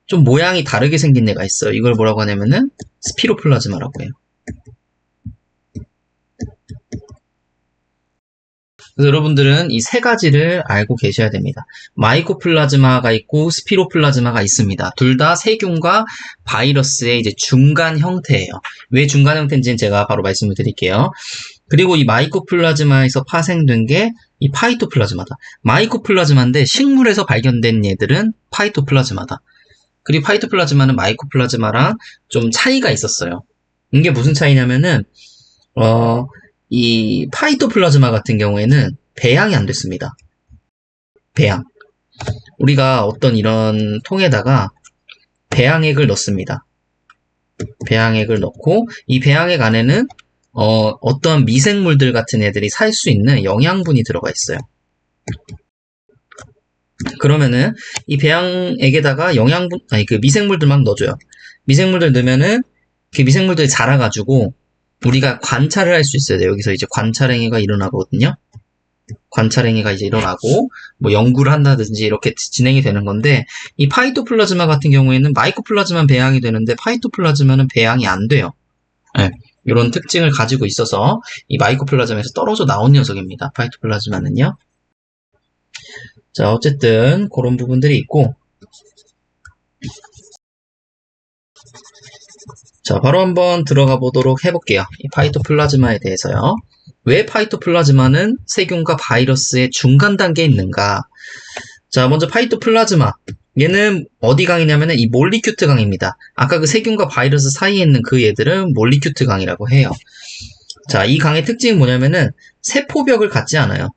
좀 모양이 다르게 생긴 애가 있어요. 이걸 뭐라고 하냐면은 스피로플라즈마라고 해요. 그래서 여러분들은 이 세 가지를 알고 계셔야 됩니다. 마이코플라즈마가 있고 스피로플라즈마가 있습니다. 둘 다 세균과 바이러스의 이제 중간 형태예요. 왜 중간 형태인지는 제가 바로 말씀을 드릴게요. 그리고 이 마이코플라즈마에서 파생된 게 이 파이토플라즈마다. 마이코플라즈마인데 식물에서 발견된 얘들은 파이토플라즈마다. 그리고 파이토플라즈마는 마이코플라즈마랑 좀 차이가 있었어요. 이게 무슨 차이냐면은 이 파이토플라즈마 같은 경우에는 배양이 안 됐습니다. 배양. 우리가 어떤 이런 통에다가 배양액을 넣습니다. 배양액을 넣고 이 배양액 안에는 어떤 미생물들 같은 애들이 살 수 있는 영양분이 들어가 있어요. 그러면은 이 배양액에다가 그 미생물들만 넣어줘요. 미생물들 넣으면은 그 미생물들이 자라가지고 우리가 관찰을 할 수 있어야 돼요. 여기서 이제 관찰행위가 일어나거든요. 관찰행위가 이제 일어나고 뭐 연구를 한다든지 이렇게 진행이 되는 건데 이 파이토플라즈마 같은 경우에는 마이코플라즈마는 배양이 되는데 파이토플라즈마는 배양이 안 돼요. 네, 이런 특징을 가지고 있어서 이 마이코플라즈마에서 떨어져 나온 녀석입니다. 파이토플라즈마는요. 자, 어쨌든 그런 부분들이 있고 자, 바로 한번 들어가 보도록 해볼게요. 이 파이토플라즈마에 대해서요. 왜 파이토플라즈마는 세균과 바이러스의 중간 단계에 있는가? 자, 먼저 파이토플라즈마. 얘는 어디 강이냐면은 이 몰리큐트 강입니다. 아까 그 세균과 바이러스 사이에 있는 그 얘들은 몰리큐트 강이라고 해요. 자, 이 강의 특징이 뭐냐면은 세포벽을 갖지 않아요.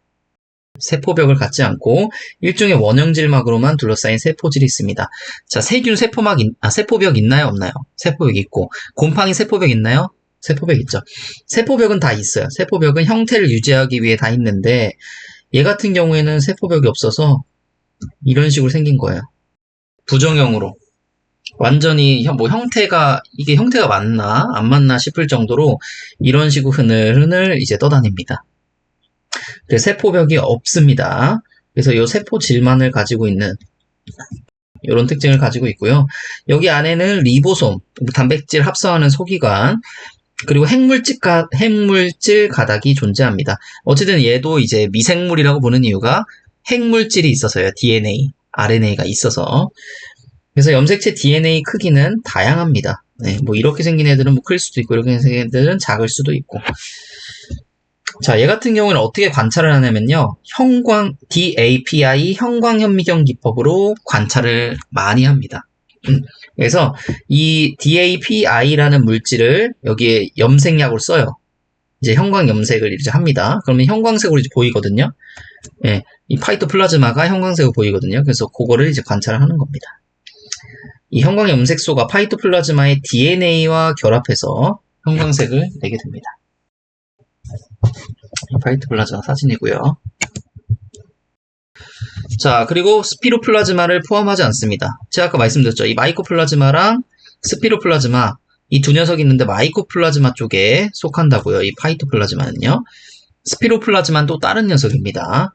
세포벽을 갖지 않고 일종의 원형질막으로만 둘러싸인 세포질이 있습니다. 자, 세균 세포벽 있나요? 없나요? 세포벽 있고 곰팡이 세포벽 있나요? 세포벽 있죠. 세포벽은 다 있어요. 세포벽은 형태를 유지하기 위해 다 있는데 얘 같은 경우에는 세포벽이 없어서 이런 식으로 생긴 거예요. 부정형으로. 완전히 이게 형태가 맞나 안 맞나 싶을 정도로 이런 식으로 흐늘흐늘 이제 떠다닙니다. 세포벽이 없습니다. 그래서 이 세포질만을 가지고 있는 이런 특징을 가지고 있고요. 여기 안에는 리보솜, 단백질 합성하는 소기관, 그리고 핵물질 가닥이 존재합니다. 어쨌든 얘도 이제 미생물이라고 보는 이유가 핵물질이 있어서요. DNA, RNA가 있어서. 그래서 염색체 DNA 크기는 다양합니다. 네, 뭐 이렇게 생긴 애들은 뭐 클 수도 있고 이렇게 생긴 애들은 작을 수도 있고. 자, 얘 같은 경우는 어떻게 관찰을 하냐면요. DAPI 형광현미경 기법으로 관찰을 많이 합니다. 그래서 이 DAPI라는 물질을 여기에 염색약으로 써요. 이제 형광염색을 이제 합니다. 그러면 형광색으로 이제 보이거든요. 예, 이 파이토플라즈마가 형광색으로 보이거든요. 그래서 그거를 이제 관찰을 하는 겁니다. 이 형광염색소가 파이토플라즈마의 DNA와 결합해서 형광색을 내게 됩니다. 파이토플라즈마 사진이고요. 자, 그리고 스피로플라즈마를 포함하지 않습니다. 제가 아까 말씀드렸죠. 이 마이코플라즈마랑 스피로플라즈마 이 두 녀석이 있는데 마이코플라즈마 쪽에 속한다고요. 이 파이토플라즈마는요. 스피로플라즈마는 또 다른 녀석입니다.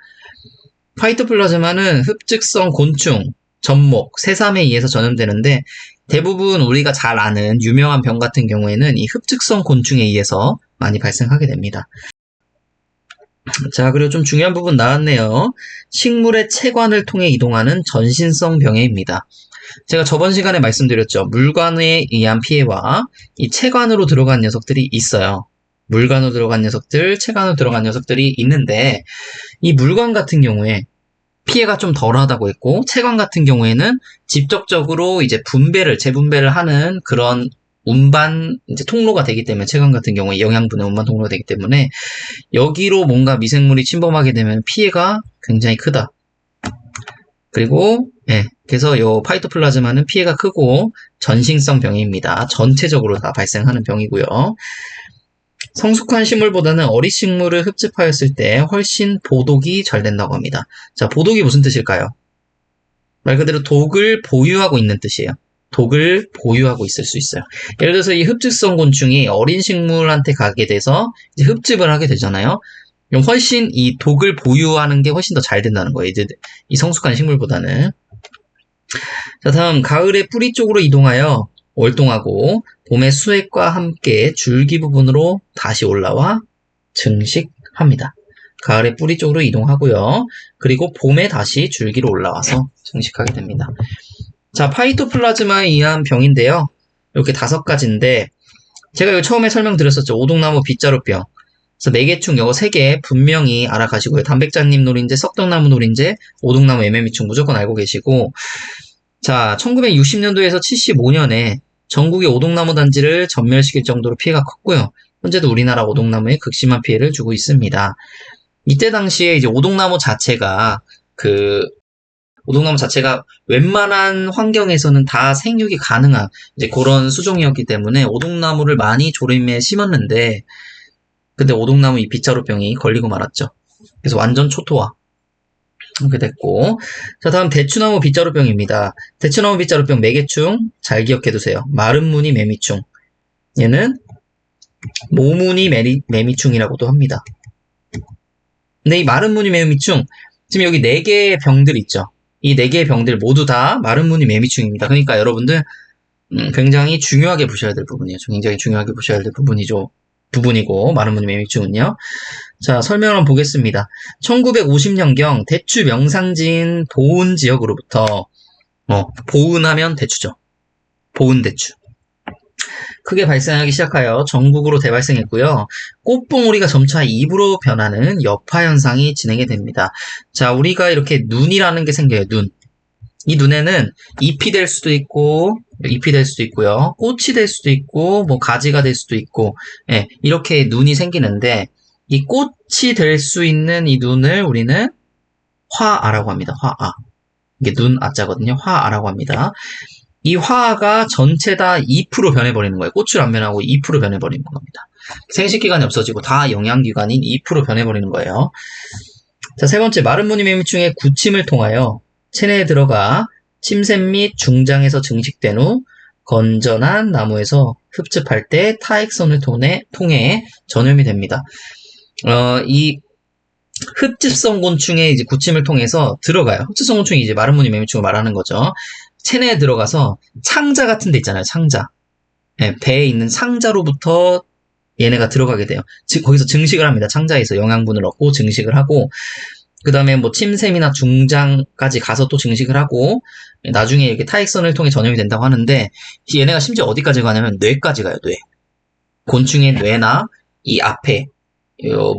파이토플라즈마는 흡증성 곤충, 접목, 새삼에 의해서 전염되는데 대부분 우리가 잘 아는 유명한 병 같은 경우에는 이 흡증성 곤충에 의해서 많이 발생하게 됩니다. 자, 그리고 좀 중요한 부분 나왔네요. 식물의 체관을 통해 이동하는 전신성 병해입니다. 제가 저번 시간에 말씀드렸죠. 물관에 의한 피해와 이 체관으로 들어간 녀석들이 있어요. 물관으로 들어간 녀석들, 체관으로 들어간 녀석들이 있는데 이 물관 같은 경우에 피해가 좀 덜하다고 했고 체관 같은 경우에는 직접적으로 이제 재분배를 하는 그런 운반 이제 통로가 되기 때문에 체관 같은 경우에 영양분의 운반 통로가 되기 때문에 여기로 뭔가 미생물이 침범하게 되면 피해가 굉장히 크다. 그리고 그래서 요 파이토플라즈마는 피해가 크고 전신성 병입니다. 전체적으로 다 발생하는 병이고요. 성숙한 식물보다는 어린 식물을 흡집하였을 때 훨씬 보독이 잘 된다고 합니다. 자, 보독이 무슨 뜻일까요? 말 그대로 독을 보유하고 있는 뜻이에요. 독을 보유하고 있을 수 있어요. 예를 들어서 이 흡집성 곤충이 어린 식물한테 가게 돼서 이제 흡집을 하게 되잖아요. 그럼 훨씬 이 독을 보유하는 게 훨씬 더 잘 된다는 거예요. 이제 이 성숙한 식물보다는. 자, 다음 가을에 뿌리 쪽으로 이동하여 월동하고 봄의 수액과 함께 줄기 부분으로 다시 올라와 증식합니다. 가을에 뿌리 쪽으로 이동하고요. 그리고 봄에 다시 줄기로 올라와서 증식하게 됩니다. 자, 파이토플라즈마에 의한 병인데요. 이렇게 5가지인데 제가 이거 처음에 설명드렸었죠. 오동나무 빗자루병. 그래서 매개충 요거 3개 분명히 알아가시고요. 단백자님 노린재, 썩덕나무 노린재, 오동나무 MM이충 무조건 알고 계시고, 자, 1960년도에서 75년에 전국의 오동나무 단지를 전멸시킬 정도로 피해가 컸고요. 현재도 우리나라 오동나무에 극심한 피해를 주고 있습니다. 이때 당시에 이제 오동나무 자체가 웬만한 환경에서는 다 생육이 가능한 이제 그런 수종이었기 때문에 오동나무를 많이 조림에 심었는데, 근데 오동나무 이 빗자루병이 걸리고 말았죠. 그래서 완전 초토화. 이렇게 됐고. 자, 다음 대추나무 빗자루병입니다. 대추나무 빗자루병 매개충 잘 기억해두세요. 마른무늬 매미충. 얘는 모무늬 매미충이라고도 합니다. 근데 이 마른무늬 매미충, 지금 여기 4개의 병들 있죠. 이 4개의 병들 모두 다 마른무늬 매미충입니다. 그러니까 여러분들 굉장히 중요하게 보셔야 될 부분이에요. 굉장히 중요하게 보셔야 될 부분이고 마른무늬 매미충은요. 자, 설명을 한번 보겠습니다. 1950년경 대추 명상지인 보은 지역으로부터 보은하면 대추죠. 보은 대추. 크게 발생하기 시작하여 전국으로 대발생했고요. 꽃봉오리가 점차 잎으로 변하는 여파 현상이 진행이 됩니다. 자, 우리가 이렇게 눈이라는 게 생겨요. 눈. 이 눈에는 잎이 될 수도 있고요. 꽃이 될 수도 있고, 뭐 가지가 될 수도 있고, 예, 이렇게 눈이 생기는데 이 꽃이 될 수 있는 이 눈을 우리는 화아라고 합니다. 화아. 이게 눈 아자거든요. 화아라고 합니다. 이 화가 전체 다 잎으로 변해버리는 거예요. 꽃으로 안 변하고 잎으로 변해버리는 겁니다. 생식기관이 없어지고 다 영양기관인 잎으로 변해버리는 거예요. 자, 3번째, 마른무늬 매미충의 구침을 통하여 체내에 들어가 침샘 및 중장에서 증식된 후 건전한 나무에서 흡즙할 때 타액선을 통해 전염이 됩니다. 이 흡집성 곤충의 이제 구침을 통해서 들어가요. 흡집성 곤충이 이제 마른무늬 매미충을 말하는 거죠. 체내에 들어가서 창자 같은 데 있잖아요. 창자. 네, 배에 있는 창자로부터 얘네가 들어가게 돼요. 거기서 증식을 합니다. 창자에서 영양분을 얻고 증식을 하고, 그 다음에 뭐 침샘이나 중장까지 가서 또 증식을 하고, 나중에 이렇게 타액선을 통해 전염이 된다고 하는데, 얘네가 심지어 어디까지 가냐면 뇌까지 가요. 뇌. 곤충의 뇌나 이 앞에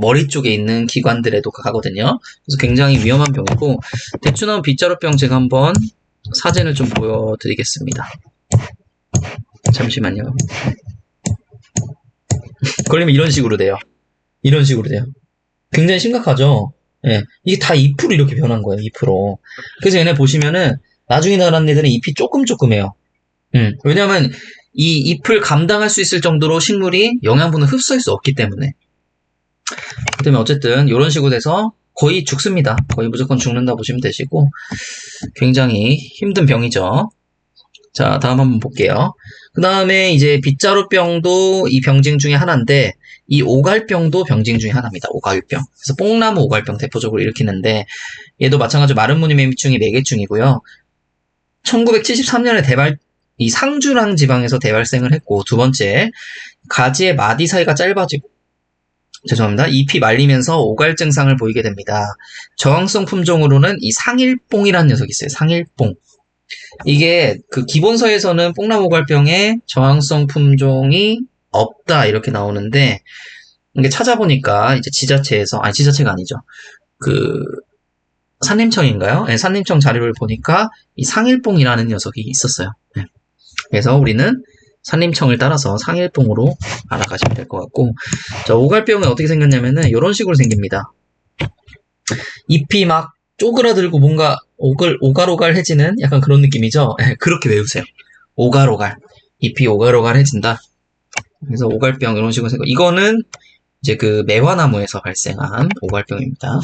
머리 쪽에 있는 기관들에도 가거든요. 그래서 굉장히 위험한 병이고, 대추나무 빗자루병 제가 한번 사진을 좀 보여드리겠습니다. 잠시만요. 걸리면 이런 식으로 돼요. 굉장히 심각하죠? 예, 이게 다 잎으로 이렇게 변한 거예요. 잎으로. 그래서 얘네 보시면은 나중에 나란 애들은 잎이 조금해요. 왜냐면 이 잎을 감당할 수 있을 정도로 식물이 영양분을 흡수할 수 없기 때문에. 그다음에 어쨌든 이런 식으로 돼서 거의 죽습니다. 거의 무조건 죽는다 보시면 되시고, 굉장히 힘든 병이죠. 자, 다음 한번 볼게요. 그 다음에 이제 빗자루병도 이 병증 중에 하나인데, 이 오갈병도 병증 중에 하나입니다. 오갈병. 그래서 뽕나무 오갈병 대표적으로 일으키는데, 얘도 마찬가지로 마른무늬 매미충이 매개충이고요. 1973년에 이 상주랑 지방에서 대발생을 했고, 2번째, 가지의 마디 사이가 짧아지고, 잎이 말리면서 오갈 증상을 보이게 됩니다. 저항성 품종으로는 이 상일뽕이라는 녀석이 있어요. 상일뽕. 이게 그 기본서에서는 뽕나무 오갈병에 저항성 품종이 없다 이렇게 나오는데, 이게 찾아보니까 이제 지자체가 아니죠. 산림청인가요? 네, 산림청 자료를 보니까 이 상일뽕이라는 녀석이 있었어요. 네. 그래서 우리는 산림청을 따라서 상일뽕으로 알아가시면 될 것 같고, 자, 오갈병은 어떻게 생겼냐면은 이런 식으로 생깁니다. 잎이 막 쪼그라들고 뭔가 오갈오갈해지는 약간 그런 느낌이죠. 네, 그렇게 외우세요. 오갈오갈. 잎이 오갈오갈해진다. 그래서 오갈병 이런 식으로 생겨. 이거는 이제 그 매화나무에서 발생한 오갈병입니다.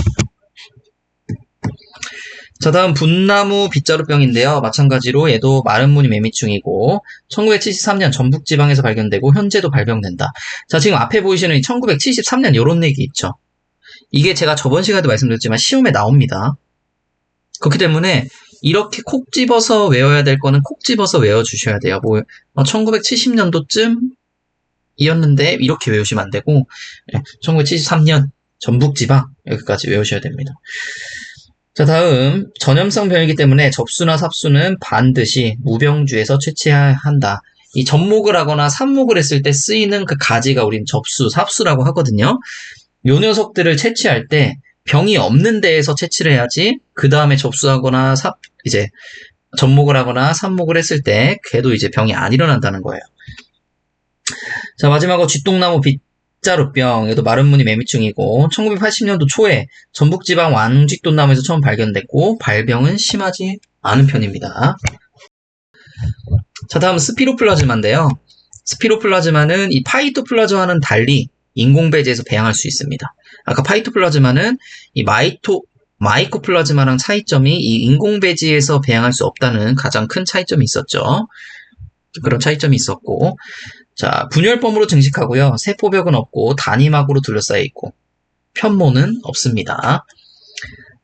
자, 다음 분나무 빗자루병인데요. 마찬가지로 얘도 마른무늬 매미충이고 1973년 전북지방에서 발견되고 현재도 발병된다. 자, 지금 앞에 보이시는 1973년 요런 얘기 있죠. 이게 제가 저번 시간에도 말씀드렸지만 시험에 나옵니다. 그렇기 때문에 이렇게 콕 집어서 외워야 될 거는 콕 집어서 외워주셔야 돼요. 1970년도쯤이었는데 이렇게 외우시면 안 되고 1973년 전북지방 여기까지 외우셔야 됩니다. 자, 다음 전염성 병이기 때문에 접수나 삽수는 반드시 무병주에서 채취해야 한다. 이 접목을 하거나 삽목을 했을 때 쓰이는 그 가지가 우린 접수, 삽수라고 하거든요. 요 녀석들을 채취할 때 병이 없는 데에서 채취를 해야지 그 다음에 접수하거나 이제 접목을 하거나 삽목을 했을 때 걔도 이제 병이 안 일어난다는 거예요. 자, 마지막으로 쥐똥나무 빗자루병, 얘도 마른무늬 매미충이고 1980년도 초에 전북지방 왕쥐똥나무에서 처음 발견됐고 발병은 심하지 않은 편입니다. 자, 다음 스피로플라즈마인데요. 스피로플라즈마는 이 파이토플라즈마와는 달리 인공배제에서 배양할 수 있습니다. 아까 파이토플라즈마는 이 마이코플라즈마랑 차이점이 이 인공배지에서 배양할 수 없다는 가장 큰 차이점이 있었죠. 그런 차이점이 있었고, 자, 분열범으로 증식하고요. 세포벽은 없고 단위막으로 둘러싸여 있고 편모는 없습니다.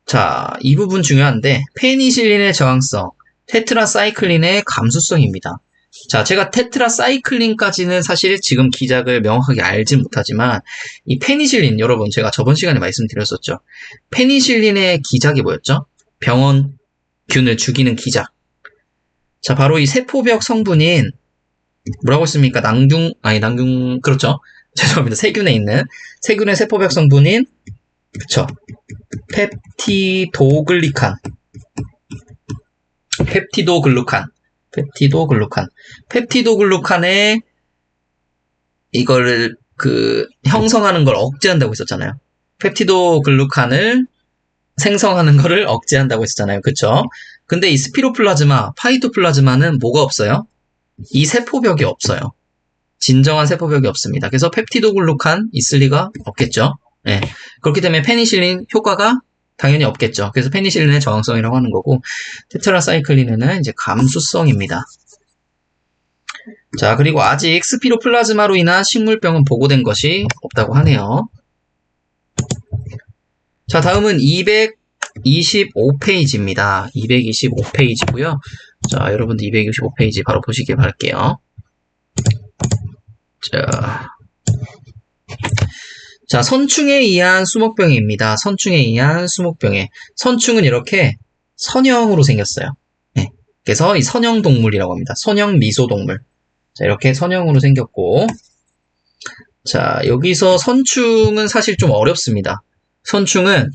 자, 이 부분 중요한데 페니실린의 저항성, 테트라사이클린의 감수성입니다. 자, 제가 테트라사이클린까지는 사실 지금 기작을 명확하게 알진 못하지만 이 페니실린, 여러분 제가 저번 시간에 말씀드렸었죠. 페니실린의 기작이 뭐였죠? 병원균을 죽이는 기작. 자, 바로 이 세포벽 성분인 뭐라고 했습니까? 그렇죠. 죄송합니다. 세균에 있는 세균의 세포벽 성분인 그쵸. 펩티도글루칸에 이거를 형성하는 걸 억제한다고 했었잖아요. 펩티도글루칸을 생성하는 거를 억제한다고 했었잖아요. 그쵸? 근데 이 스피로플라즈마, 파이토플라즈마는 뭐가 없어요? 이 세포벽이 없어요. 진정한 세포벽이 없습니다. 그래서 펩티도글루칸 있을 리가 없겠죠. 네. 그렇기 때문에 페니실린 효과가 당연히 없겠죠. 그래서 페니실린의 저항성이라고 하는 거고, 테트라사이클린은 이제 감수성입니다. 자, 그리고 아직 스피로플라즈마로 인한 식물병은 보고된 것이 없다고 하네요. 자, 다음은 225페이지입니다. 225페이지고요. 자, 여러분들 225페이지 바로 보시길 바랄게요. 자, 선충에 의한 수목병입니다. 선충에 의한 수목병에 선충은 이렇게 선형으로 생겼어요. 네. 그래서 이 선형동물이라고 합니다. 선형 미소동물. 자, 이렇게 선형으로 생겼고, 자, 여기서 선충은 사실 좀 어렵습니다. 선충은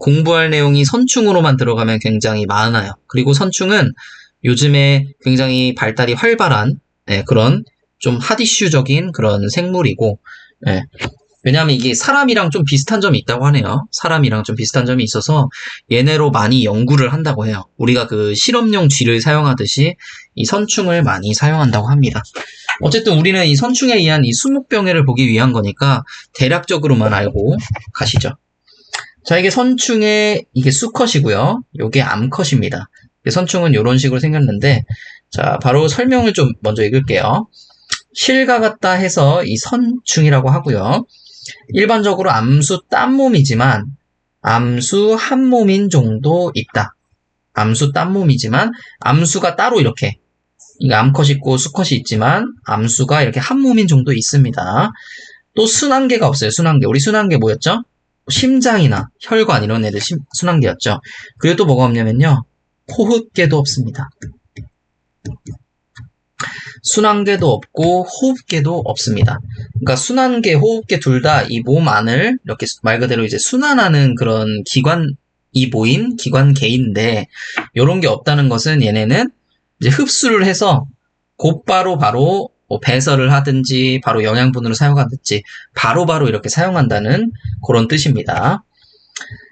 공부할 내용이 선충으로만 들어가면 굉장히 많아요. 그리고 선충은 요즘에 굉장히 발달이 활발한 그런 좀 핫이슈적인 그런 생물이고, 왜냐하면 이게 사람이랑 좀 비슷한 점이 있다고 하네요. 사람이랑 좀 비슷한 점이 있어서 얘네로 많이 연구를 한다고 해요. 우리가 그 실험용 쥐를 사용하듯이 이 선충을 많이 사용한다고 합니다. 어쨌든 우리는 이 선충에 의한 이 수목병해를 보기 위한 거니까 대략적으로만 알고 가시죠. 자, 이게 선충의 이게 수컷이고요. 요게 암컷입니다. 선충은 이런 식으로 생겼는데, 자, 바로 설명을 좀 먼저 읽을게요. 실과 같다 해서 이 선충이라고 하고요. 일반적으로 암수 딴몸이지만 암수 한몸인 정도 있다. 암수 딴몸이지만 암수가 따로 이렇게 암컷이 있고 수컷이 있지만 암수가 이렇게 한몸인 정도 있습니다. 또 순환계가 없어요. 순환계. 우리 순환계 뭐였죠? 심장이나 혈관 이런 애들 순환계였죠. 그리고 또 뭐가 없냐면요. 호흡계도 없습니다. 순환계도 없고 호흡계도 없습니다. 그러니까 순환계, 호흡계 둘 다 이 몸 안을 이렇게 말 그대로 이제 순환하는 그런 기관이 모인 기관계인데 이런 게 없다는 것은 얘네는 이제 흡수를 해서 곧바로 바로 뭐 배설을 하든지 바로 영양분으로 사용하든지 바로바로 이렇게 사용한다는 그런 뜻입니다.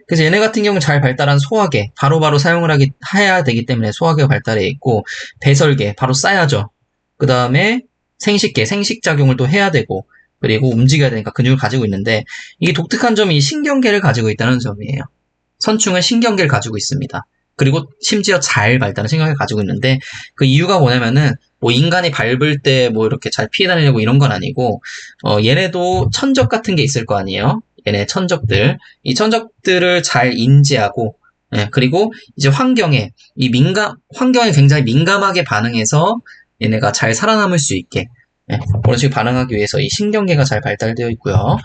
그래서 얘네 같은 경우는 잘 발달한 소화계, 바로바로 사용을 해야 되기 때문에 소화계가 발달해 있고 배설계, 바로 싸야죠. 그 다음에 생식계, 생식작용을 또 해야 되고 그리고 움직여야 되니까 근육을 가지고 있는데 이게 독특한 점이 신경계를 가지고 있다는 점이에요. 선충은 신경계를 가지고 있습니다. 그리고 심지어 잘 발달한 신경계를 가지고 있는데 그 이유가 뭐냐면은 뭐 인간이 밟을 때 뭐 이렇게 잘 피해 다니려고 이런 건 아니고 얘네도 천적 같은 게 있을 거 아니에요. 얘네 천적들. 이 천적들을 잘 인지하고 그리고 이제 환경에 굉장히 민감하게 반응해서 얘네가 잘 살아남을 수 있게 그런 식으로 반응하기 위해서 이 신경계가 잘 발달되어 있고요.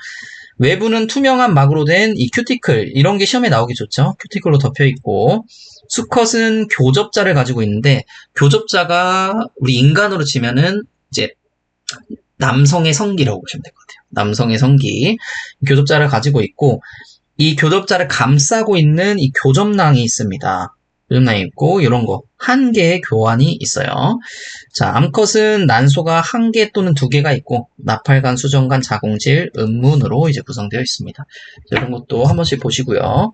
외부는 투명한 막으로 된 이 큐티클, 이런 게 시험에 나오기 좋죠. 큐티클로 덮여 있고, 수컷은 교접자를 가지고 있는데, 교접자가 우리 인간으로 치면은 이제 남성의 성기라고 보시면 될 것 같아요. 남성의 성기. 교접자를 가지고 있고, 이 교접자를 감싸고 있는 이 교접낭이 있습니다. 교접낭이 있고, 이런 거. 한 개의 교환이 있어요. 자, 암컷은 난소가 한 개 또는 두 개가 있고, 나팔관, 수정관, 자궁질, 음문으로 이제 구성되어 있습니다. 자, 이런 것도 한 번씩 보시고요.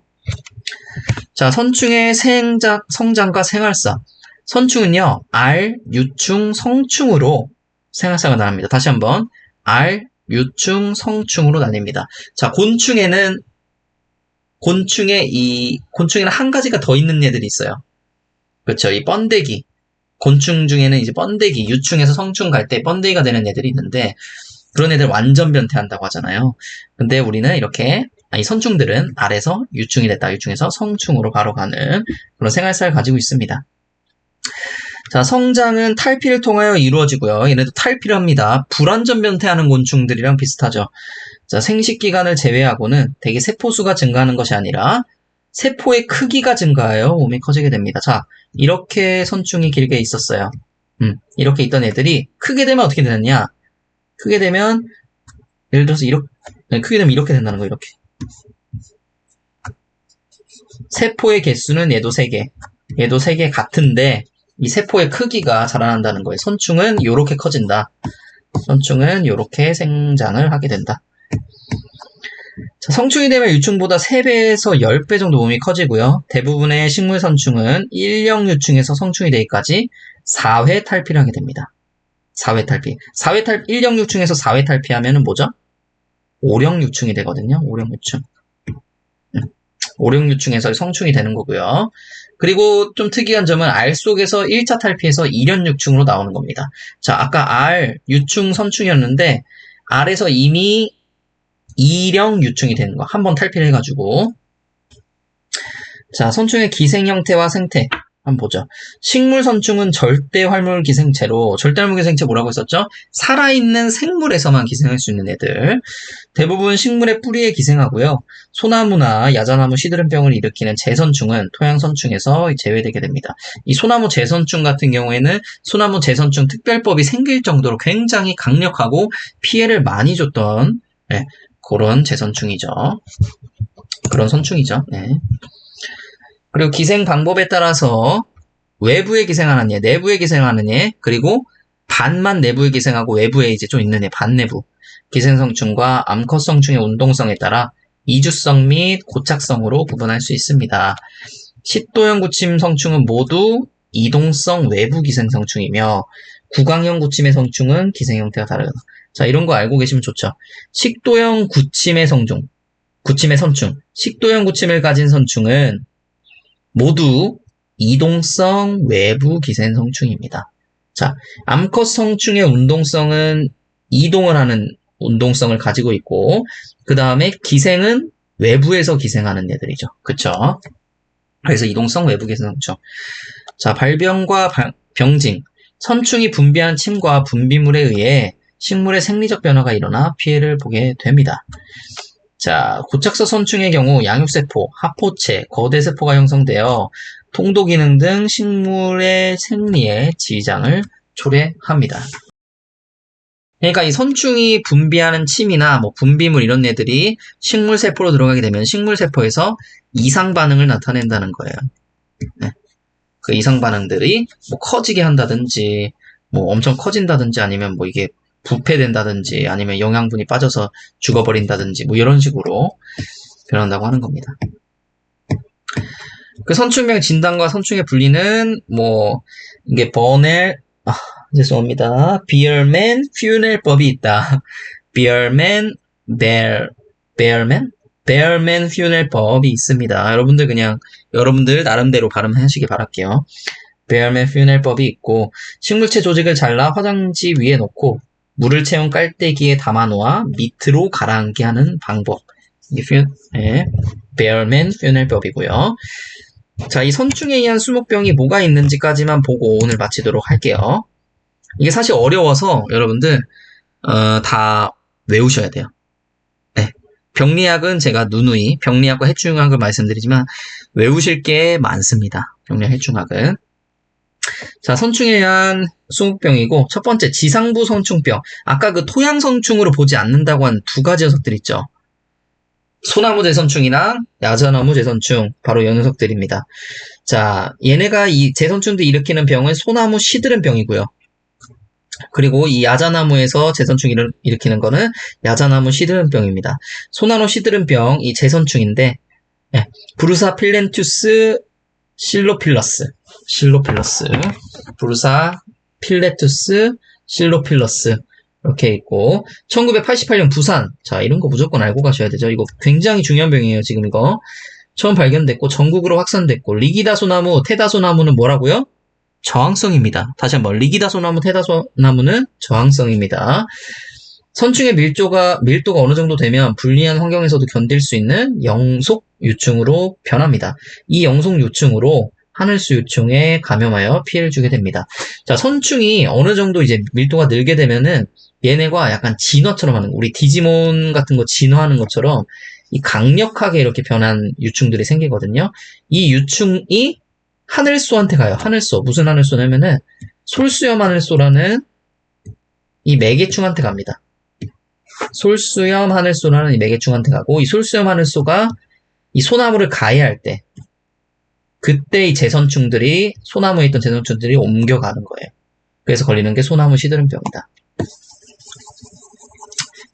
자, 선충의 성장과 생활사. 선충은요, 알, 유충, 성충으로 생활사가 나뉩니다. 다시 한번, 알, 유충, 성충으로 나뉩니다. 자, 곤충에는 한 가지가 더 있는 애들이 있어요. 그렇죠. 이 번데기. 곤충 중에는 이제 번데기, 유충에서 성충 갈 때 번데기가 되는 애들이 있는데, 그런 애들 완전 변태한다고 하잖아요. 근데 우리는 이렇게, 이 선충들은 알에서 유충이 됐다, 유충에서 성충으로 바로 가는 그런 생활사를 가지고 있습니다. 자, 성장은 탈피를 통하여 이루어지고요. 얘네도 탈피를 합니다. 불완전 변태하는 곤충들이랑 비슷하죠. 자, 생식기간을 제외하고는 대개 세포수가 증가하는 것이 아니라 세포의 크기가 증가하여 몸이 커지게 됩니다. 자, 이렇게 선충이 길게 있었어요. 이렇게 있던 애들이 크게 되면 어떻게 되느냐? 크게 되면 예를 들어서 크게 되면 이렇게 된다는 거예요. 이렇게. 세포의 개수는 얘도 3개, 얘도 3개 같은데 이 세포의 크기가 자라난다는 거예요. 선충은 이렇게 커진다. 선충은 이렇게 생장을 하게 된다. 자, 성충이 되면 유충보다 3배에서 10배 정도 몸이 커지고요. 대부분의 식물 선충은 1형 유충에서 성충이 되기까지 4회 탈피를 하게 됩니다. 4회 탈피. 1형 유충에서 4회 탈피하면은 뭐죠? 5형 유충이 되거든요. 5형 유충. 5형 유충에서 성충이 되는 거고요. 그리고 좀 특이한 점은 알 속에서 1차 탈피해서 2년 유충으로 나오는 겁니다. 자, 아까 알, 유충, 선충이었는데 알에서 이미 2령 유충이 되는 거. 한번 탈피를 해가지고. 자, 선충의 기생 형태와 생태. 한번 보죠. 식물 선충은 절대 활물 기생체로, 절대 활물 기생체 뭐라고 했었죠? 살아있는 생물에서만 기생할 수 있는 애들. 대부분 식물의 뿌리에 기생하고요. 소나무나 야자나무 시드름병을 일으키는 재선충은 토양선충에서 제외되게 됩니다. 이 소나무 재선충 같은 경우에는 소나무 재선충 특별법이 생길 정도로 굉장히 강력하고 피해를 많이 줬던, 네, 그런 재선충이죠. 그런 선충이죠. 네. 그리고 기생 방법에 따라서 외부에 기생하는 애, 내부에 기생하는 애, 그리고 반만 내부에 기생하고 외부에 이제 좀 있는 애, 반내부. 기생성충과 암컷성충의 운동성에 따라 이주성 및 고착성으로 구분할 수 있습니다. 식도형 구침 성충은 모두 이동성 외부 기생성충이며 구강형 구침의 성충은 기생 형태가 다르다. 자, 이런 거 알고 계시면 좋죠. 식도형 구침의 선충, 식도형 구침을 가진 선충은 모두 이동성 외부 기생성충입니다. 자, 암컷 성충의 운동성은 이동을 하는 운동성을 가지고 있고, 그 다음에 기생은 외부에서 기생하는 애들이죠. 그쵸? 그래서 이동성 외부 기생성충. 자, 발병과 병징. 선충이 분비한 침과 분비물에 의해 식물의 생리적 변화가 일어나 피해를 보게 됩니다. 자, 고착서 선충의 경우 양육세포, 하포체, 거대세포가 형성되어 통도 기능 등 식물의 생리에 지장을 초래합니다. 그러니까 이 선충이 분비하는 침이나 뭐 분비물 이런 애들이 식물세포로 들어가게 되면 식물세포에서 이상반응을 나타낸다는 거예요. 네. 그 이상반응들이 뭐 커지게 한다든지, 뭐 엄청 커진다든지 아니면 뭐 이게 부패된다든지 아니면 영양분이 빠져서 죽어버린다든지 뭐 이런 식으로 변한다고 하는 겁니다. 그 선충병 진단과 선충의 분리는 뭐 이게 죄송합니다. 비얼맨 퓨넬법이 있다. 비얼맨 퓨넬법이 있습니다. 여러분들 나름대로 발음하시기 바랄게요. 베어맨 퓨넬법이 있고 식물체 조직을 잘라 화장지 위에 놓고 물을 채운 깔때기에 담아놓아 밑으로 가라앉게 하는 방법. 이게 베어맨 퓨넬법이고요. 자, 이 선충에 의한 수목병이 뭐가 있는지까지만 보고 오늘 마치도록 할게요. 이게 사실 어려워서 여러분들 다 외우셔야 돼요. 네, 병리학은 제가 누누이 병리학과 해충학을 말씀드리지만 외우실 게 많습니다. 병리학 해충학은. 자, 선충에 의한 수목병이고 첫 번째 지상부 선충병. 아까 그 토양선충으로 보지 않는다고 한 두 가지 녀석들 있죠. 소나무 제선충이랑 야자나무 제선충, 바로 이 녀석들입니다. 자, 얘네가 이 제선충들이 일으키는 병은 소나무 시드름병이고요. 그리고 이 야자나무에서 제선충을 일으키는 거는 야자나무 시드름병입니다. 소나무 시드름병, 이 제선충인데, 브루사 필렌투스 실로필러스, 브루사 필레투스 실로필러스, 이렇게 있고, 1988년 부산. 자, 이런 거 무조건 알고 가셔야 되죠. 이거 굉장히 중요한 병이에요, 지금 이거. 처음 발견됐고, 전국으로 확산됐고, 리기다소나무, 테다소나무는 뭐라고요? 저항성입니다. 다시 한번, 리기다소나무, 테다소나무는 저항성입니다. 선충의 밀도가 어느 정도 되면 불리한 환경에서도 견딜 수 있는 영속 유충으로 변합니다. 이 영속 유충으로 하늘수 유충에 감염하여 피해를 주게 됩니다. 자, 선충이 어느 정도 이제 밀도가 늘게 되면은 얘네가 약간 진화처럼 하는, 우리 디지몬 같은 거 진화하는 것처럼 이 강력하게 이렇게 변한 유충들이 생기거든요. 이 유충이 하늘소한테 가요. 하늘소. 무슨 하늘소냐면은 솔수염 하늘소라는 이 매개충한테 갑니다. 솔수염 하늘소라는 이 매개충한테 가고, 이 솔수염 하늘소가 이 소나무를 가해할 때, 그때 이 제선충들이, 소나무에 있던 제선충들이 옮겨가는 거예요. 그래서 걸리는 게 소나무 시드름병이다.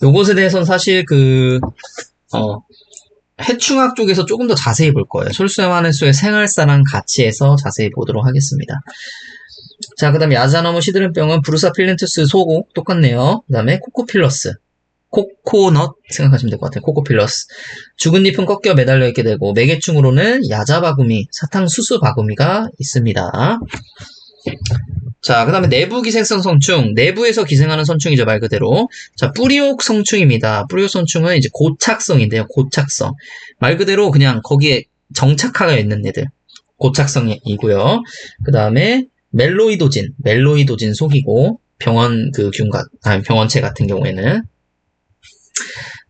요것에 대해서는 사실 해충학 쪽에서 조금 더 자세히 볼 거예요. 솔수염 하늘소의 생활사랑 같이 해서 자세히 보도록 하겠습니다. 자, 그 다음에 야자나무 시드름병은 브루사 필렌투스 소고, 똑같네요. 그 다음에 코코필러스. 코코넛 생각하시면 될 것 같아요. 코코필러스. 죽은 잎은 꺾여 매달려 있게 되고, 매개충으로는 야자바구미, 사탕수수바구미가 있습니다. 자, 그 다음에 내부 기생성 선충. 내부에서 기생하는 선충이죠, 말 그대로. 자, 뿌리옥 성충입니다. 뿌리옥 선충은 이제 고착성인데요, 고착성. 말 그대로 그냥 거기에 정착하여 있는 애들. 고착성이고요. 그 다음에 멜로이도진 속이고, 병원체 같은 경우에는.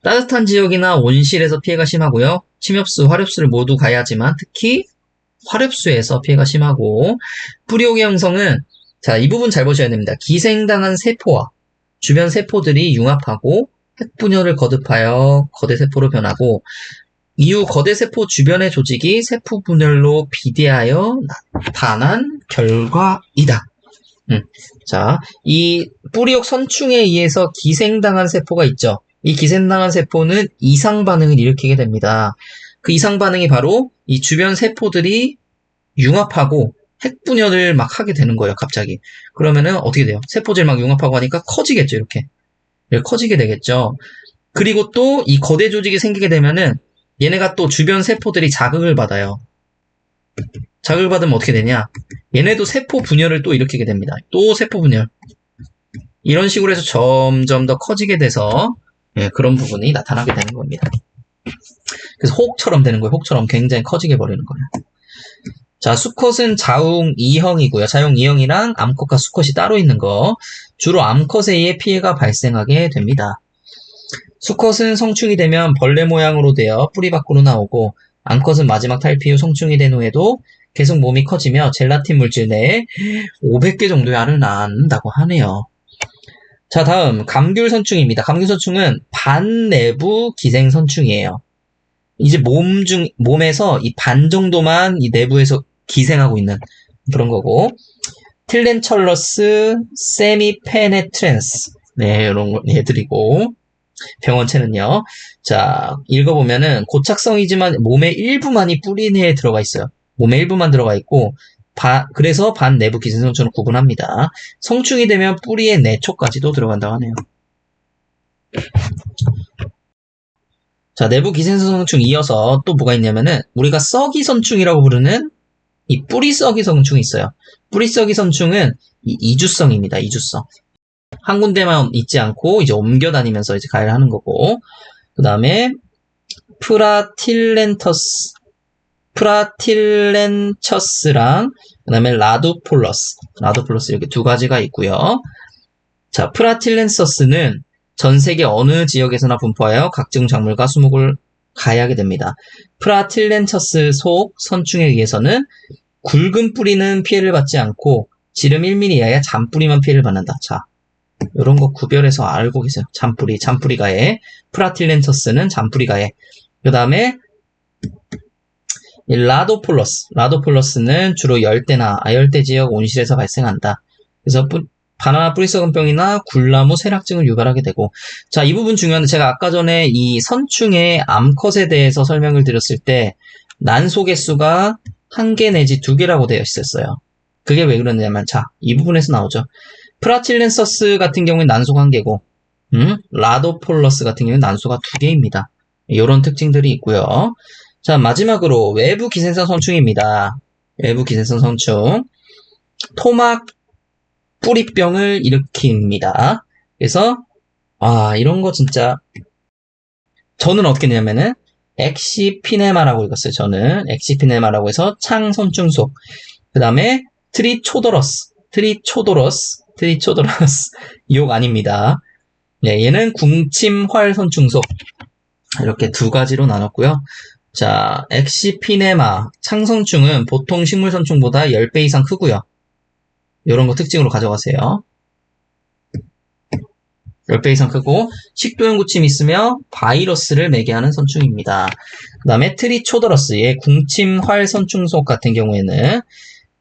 따뜻한 지역이나 온실에서 피해가 심하고요. 침엽수, 화렵수를 모두 가야지만 특히 화렵수에서 피해가 심하고, 뿌리옥의 형성은, 자, 이 부분 잘 보셔야 됩니다. 기생당한 세포와 주변 세포들이 융합하고 핵분열을 거듭하여 거대세포로 변하고, 이후 거대세포 주변의 조직이 세포 분열로 비대하여 나타난 결과이다. 자, 이 뿌리옥 선충에 의해서 기생당한 세포가 있죠. 이 기생당한 세포는 이상 반응을 일으키게 됩니다. 그 이상 반응이 바로 이 주변 세포들이 융합하고 핵분열을 막 하게 되는 거예요, 갑자기. 그러면은 어떻게 돼요? 세포질 막 융합하고 하니까 커지겠죠, 이렇게 커지게 되겠죠. 그리고 또 이 거대 조직이 생기게 되면은 얘네가 또 주변 세포들이 자극을 받아요. 자극을 받으면 어떻게 되냐? 얘네도 세포 분열을 또 일으키게 됩니다. 또 세포 분열. 이런 식으로 해서 점점 더 커지게 돼서 그런 부분이 나타나게 되는 겁니다. 그래서 혹처럼 되는 거예요. 혹처럼 굉장히 커지게 버리는 거예요. 자, 수컷은 자웅 2형이고요. 자웅 2형이랑 암컷과 수컷이 따로 있는 거. 주로 암컷에 의해 피해가 발생하게 됩니다. 수컷은 성충이 되면 벌레 모양으로 되어 뿌리 밖으로 나오고, 암컷은 마지막 탈피 후 성충이 된 후에도 계속 몸이 커지며 젤라틴 물질 내에 500개 정도의 알을 낳는다고 하네요. 자, 다음 감귤선충입니다. 감귤선충은 반내부 기생선충이에요. 이제 몸에서 이 반 정도만 이 내부에서 기생하고 있는 그런 거고, 틸렌철러스 세미페네트렌스, 이런 애들이고, 병원체는요. 자, 읽어보면은 고착성이지만 몸의 일부만이 뿌리 내에 들어가 있어요. 몸의 일부만 들어가 있고, 그래서 반내부 기생성충을 구분합니다. 성충이 되면 뿌리의 내초까지도 들어간다고 하네요. 자, 내부 기생성충 이어서 또 뭐가 있냐면은 우리가 썩이선충이라고 부르는 이 뿌리썩이선충이 있어요. 뿌리썩이선충은 이주성입니다. 이주성. 한 군데만 있지 않고 이제 옮겨 다니면서 이제 가해를 하는 거고, 그 다음에 프라틸렌처스랑 그 다음에 라두폴러스 이렇게 두 가지가 있고요. 자, 프라틸렌서스는 전 세계 어느 지역에서나 분포하여 각종 작물과 수목을 가해하게 됩니다. 프라틸렌처스 속 선충에 의해서는 굵은 뿌리는 피해를 받지 않고 지름 1mm 이하의 잔뿌리만 피해를 받는다. 자, 이런 거 구별해서 알고 계세요. 잔뿌리 가해. 프라틸렌처스는 잔뿌리 가해. 그 다음에 라도폴러스는 주로 열대나 아열대 지역 온실에서 발생한다. 그래서 바나나 뿌리썩은병이나 굴나무 쇠락증을 유발하게 되고, 자, 이 부분 중요한데 제가 아까 전에 이 선충의 암컷에 대해서 설명을 드렸을 때 난소 개수가 1개 내지 2개라고 되어 있었어요. 그게 왜 그러냐면, 자, 이 부분에서 나오죠. 프라틸렌서스 같은 경우는 난소가 1개고, 라도폴러스 같은 경우는 난소가 2개입니다. 이런 특징들이 있고요. 자, 마지막으로 외부 기생성 선충입니다. 외부 기생성 선충. 토막 뿌리병을 일으킵니다. 그래서 이런 거 진짜 저는 어떻게 했냐면은 엑시피네마라고 읽었어요. 저는 엑시피네마라고 해서 창선충속. 그 다음에 트리초도러스 욕 아닙니다. 네, 얘는 궁침활 선충속. 이렇게 두 가지로 나눴고요. 자, 엑시피네마 창선충은 보통 식물 선충보다 10배 이상 크고요. 이런 거 특징으로 가져가세요. 10배 이상 크고 식도염 구침이 있으며 바이러스를 매개하는 선충입니다. 그 다음에 트리초더러스의 궁침활 선충속 같은 경우에는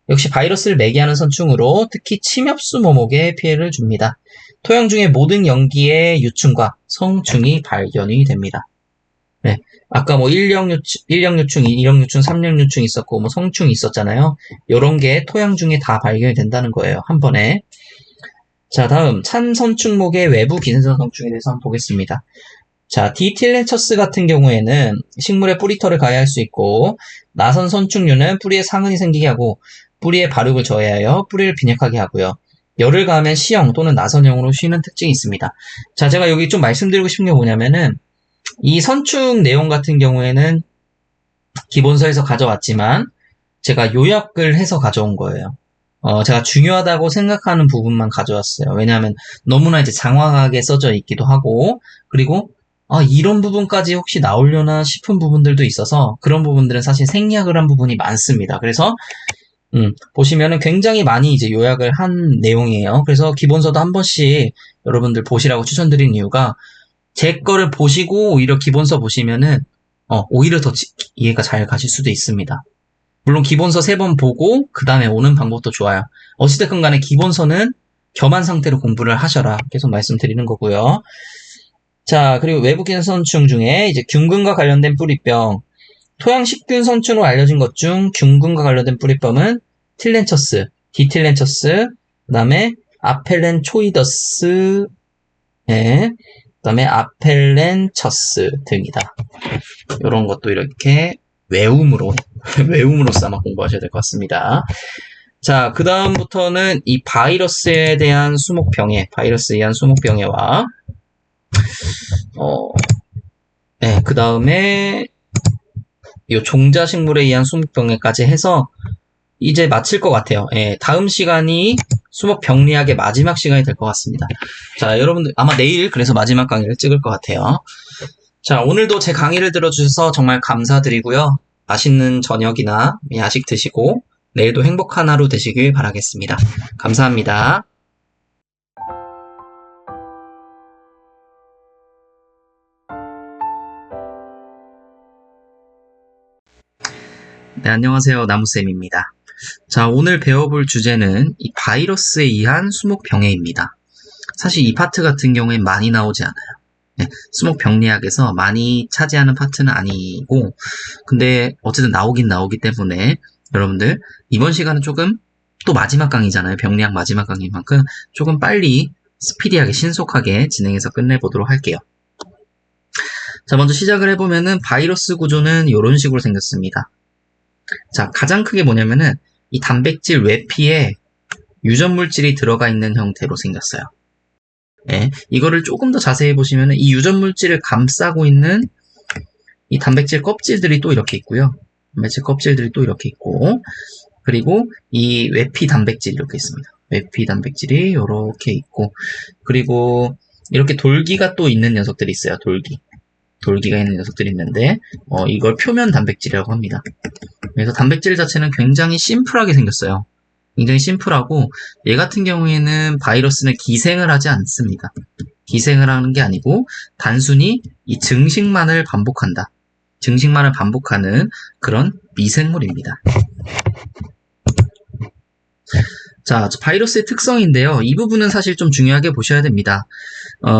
역시 바이러스를 매개하는 선충으로 특히 침엽수 모목에 피해를 줍니다. 토양 중의 모든 연기의 유충과 성충이 발견이 됩니다. 네. 아까 뭐 1령유충, 2령유충, 3령유충 있었고 뭐 성충이 있었잖아요. 요런 게 토양 중에 다 발견이 된다는 거예요. 한 번에. 자, 다음 찬선충목의 외부 기생성 성충에 대해서 한번 보겠습니다. 자, 디틸렌처스 같은 경우에는 식물의 뿌리털을 가해할 수 있고 나선 선충류는 뿌리에 상흔이 생기게 하고 뿌리에 발육을 저해하여 뿌리를 빈약하게 하고요. 열을 가하면 C형 또는 나선형으로 쉬는 특징이 있습니다. 자, 제가 여기 좀 말씀드리고 싶은 게 뭐냐면은 이 선충 내용 같은 경우에는 기본서에서 가져왔지만 제가 요약을 해서 가져온 거예요. 제가 중요하다고 생각하는 부분만 가져왔어요. 왜냐하면 너무나 이제 장황하게 써져 있기도 하고, 그리고 이런 부분까지 혹시 나오려나 싶은 부분들도 있어서 그런 부분들은 사실 생략을 한 부분이 많습니다. 그래서 보시면은 굉장히 많이 이제 요약을 한 내용이에요. 그래서 기본서도 한 번씩 여러분들 보시라고 추천드린 이유가 제 거를 보시고 오히려 기본서 보시면은 오히려 더 이해가 잘 가실 수도 있습니다. 물론 기본서 3번 보고 그 다음에 오는 방법도 좋아요. 어찌됐건 간에 기본서는 겸한 상태로 공부를 하셔라. 계속 말씀드리는 거고요. 자, 그리고 외부 기생선충 중에 이제 균근과 관련된 뿌리병, 토양 식균 선충으로 알려진 것 중 균근과 관련된 뿌리병은 틸렌처스, 디틸렌처스, 그 다음에 아펠렌초이더스, 네, 그 다음에 아펠렌처스 등이다. 이런 것도 이렇게 외움으로써 아마 공부하셔야 될 것 같습니다. 자, 그 다음부터는 이 바이러스에 대한 수목병해와, 네, 그 다음에 이 종자식물에 의한 수목병해까지 해서 이제 마칠 것 같아요. 예, 다음 시간이 수목병리학의 마지막 시간이 될 것 같습니다. 자, 여러분들 아마 내일 그래서 마지막 강의를 찍을 것 같아요. 자, 오늘도 제 강의를 들어주셔서 정말 감사드리고요. 맛있는 저녁이나 야식 드시고 내일도 행복한 하루 되시길 바라겠습니다. 감사합니다. 네, 안녕하세요. 나무쌤입니다. 자, 오늘 배워볼 주제는 이 바이러스에 의한 수목병해입니다. 사실 이 파트 같은 경우엔 많이 나오지 않아요. 네, 수목병리학에서 많이 차지하는 파트는 아니고, 근데 어쨌든 나오긴 나오기 때문에 여러분들 이번 시간은 조금 또 마지막 강의잖아요. 병리학 마지막 강의인 만큼 조금 빨리 스피디하게 신속하게 진행해서 끝내보도록 할게요. 자, 먼저 시작을 해보면은 바이러스 구조는 이런 식으로 생겼습니다. 자, 가장 크게 뭐냐면은 이 단백질 외피에 유전물질이 들어가 있는 형태로 생겼어요. 네, 이거를 조금 더 자세히 보시면은 이 유전물질을 감싸고 있는 이 단백질 껍질들이 또 이렇게 있고요. 단백질 껍질들이 또 이렇게 있고, 그리고 이 외피 단백질이 이렇게 있습니다. 외피 단백질이 이렇게 있고, 그리고 이렇게 돌기가 또 있는 녀석들이 있어요. 돌기가 있는 녀석들이 있는데 이걸 표면 단백질이라고 합니다. 그래서 단백질 자체는 굉장히 심플하게 생겼어요. 굉장히 심플하고 얘 같은 경우에는 바이러스는 기생을 하지 않습니다. 기생을 하는 게 아니고 단순히 이 증식만을 반복한다. 증식만을 반복하는 그런 미생물입니다. 자, 바이러스의 특성인데요. 이 부분은 사실 좀 중요하게 보셔야 됩니다.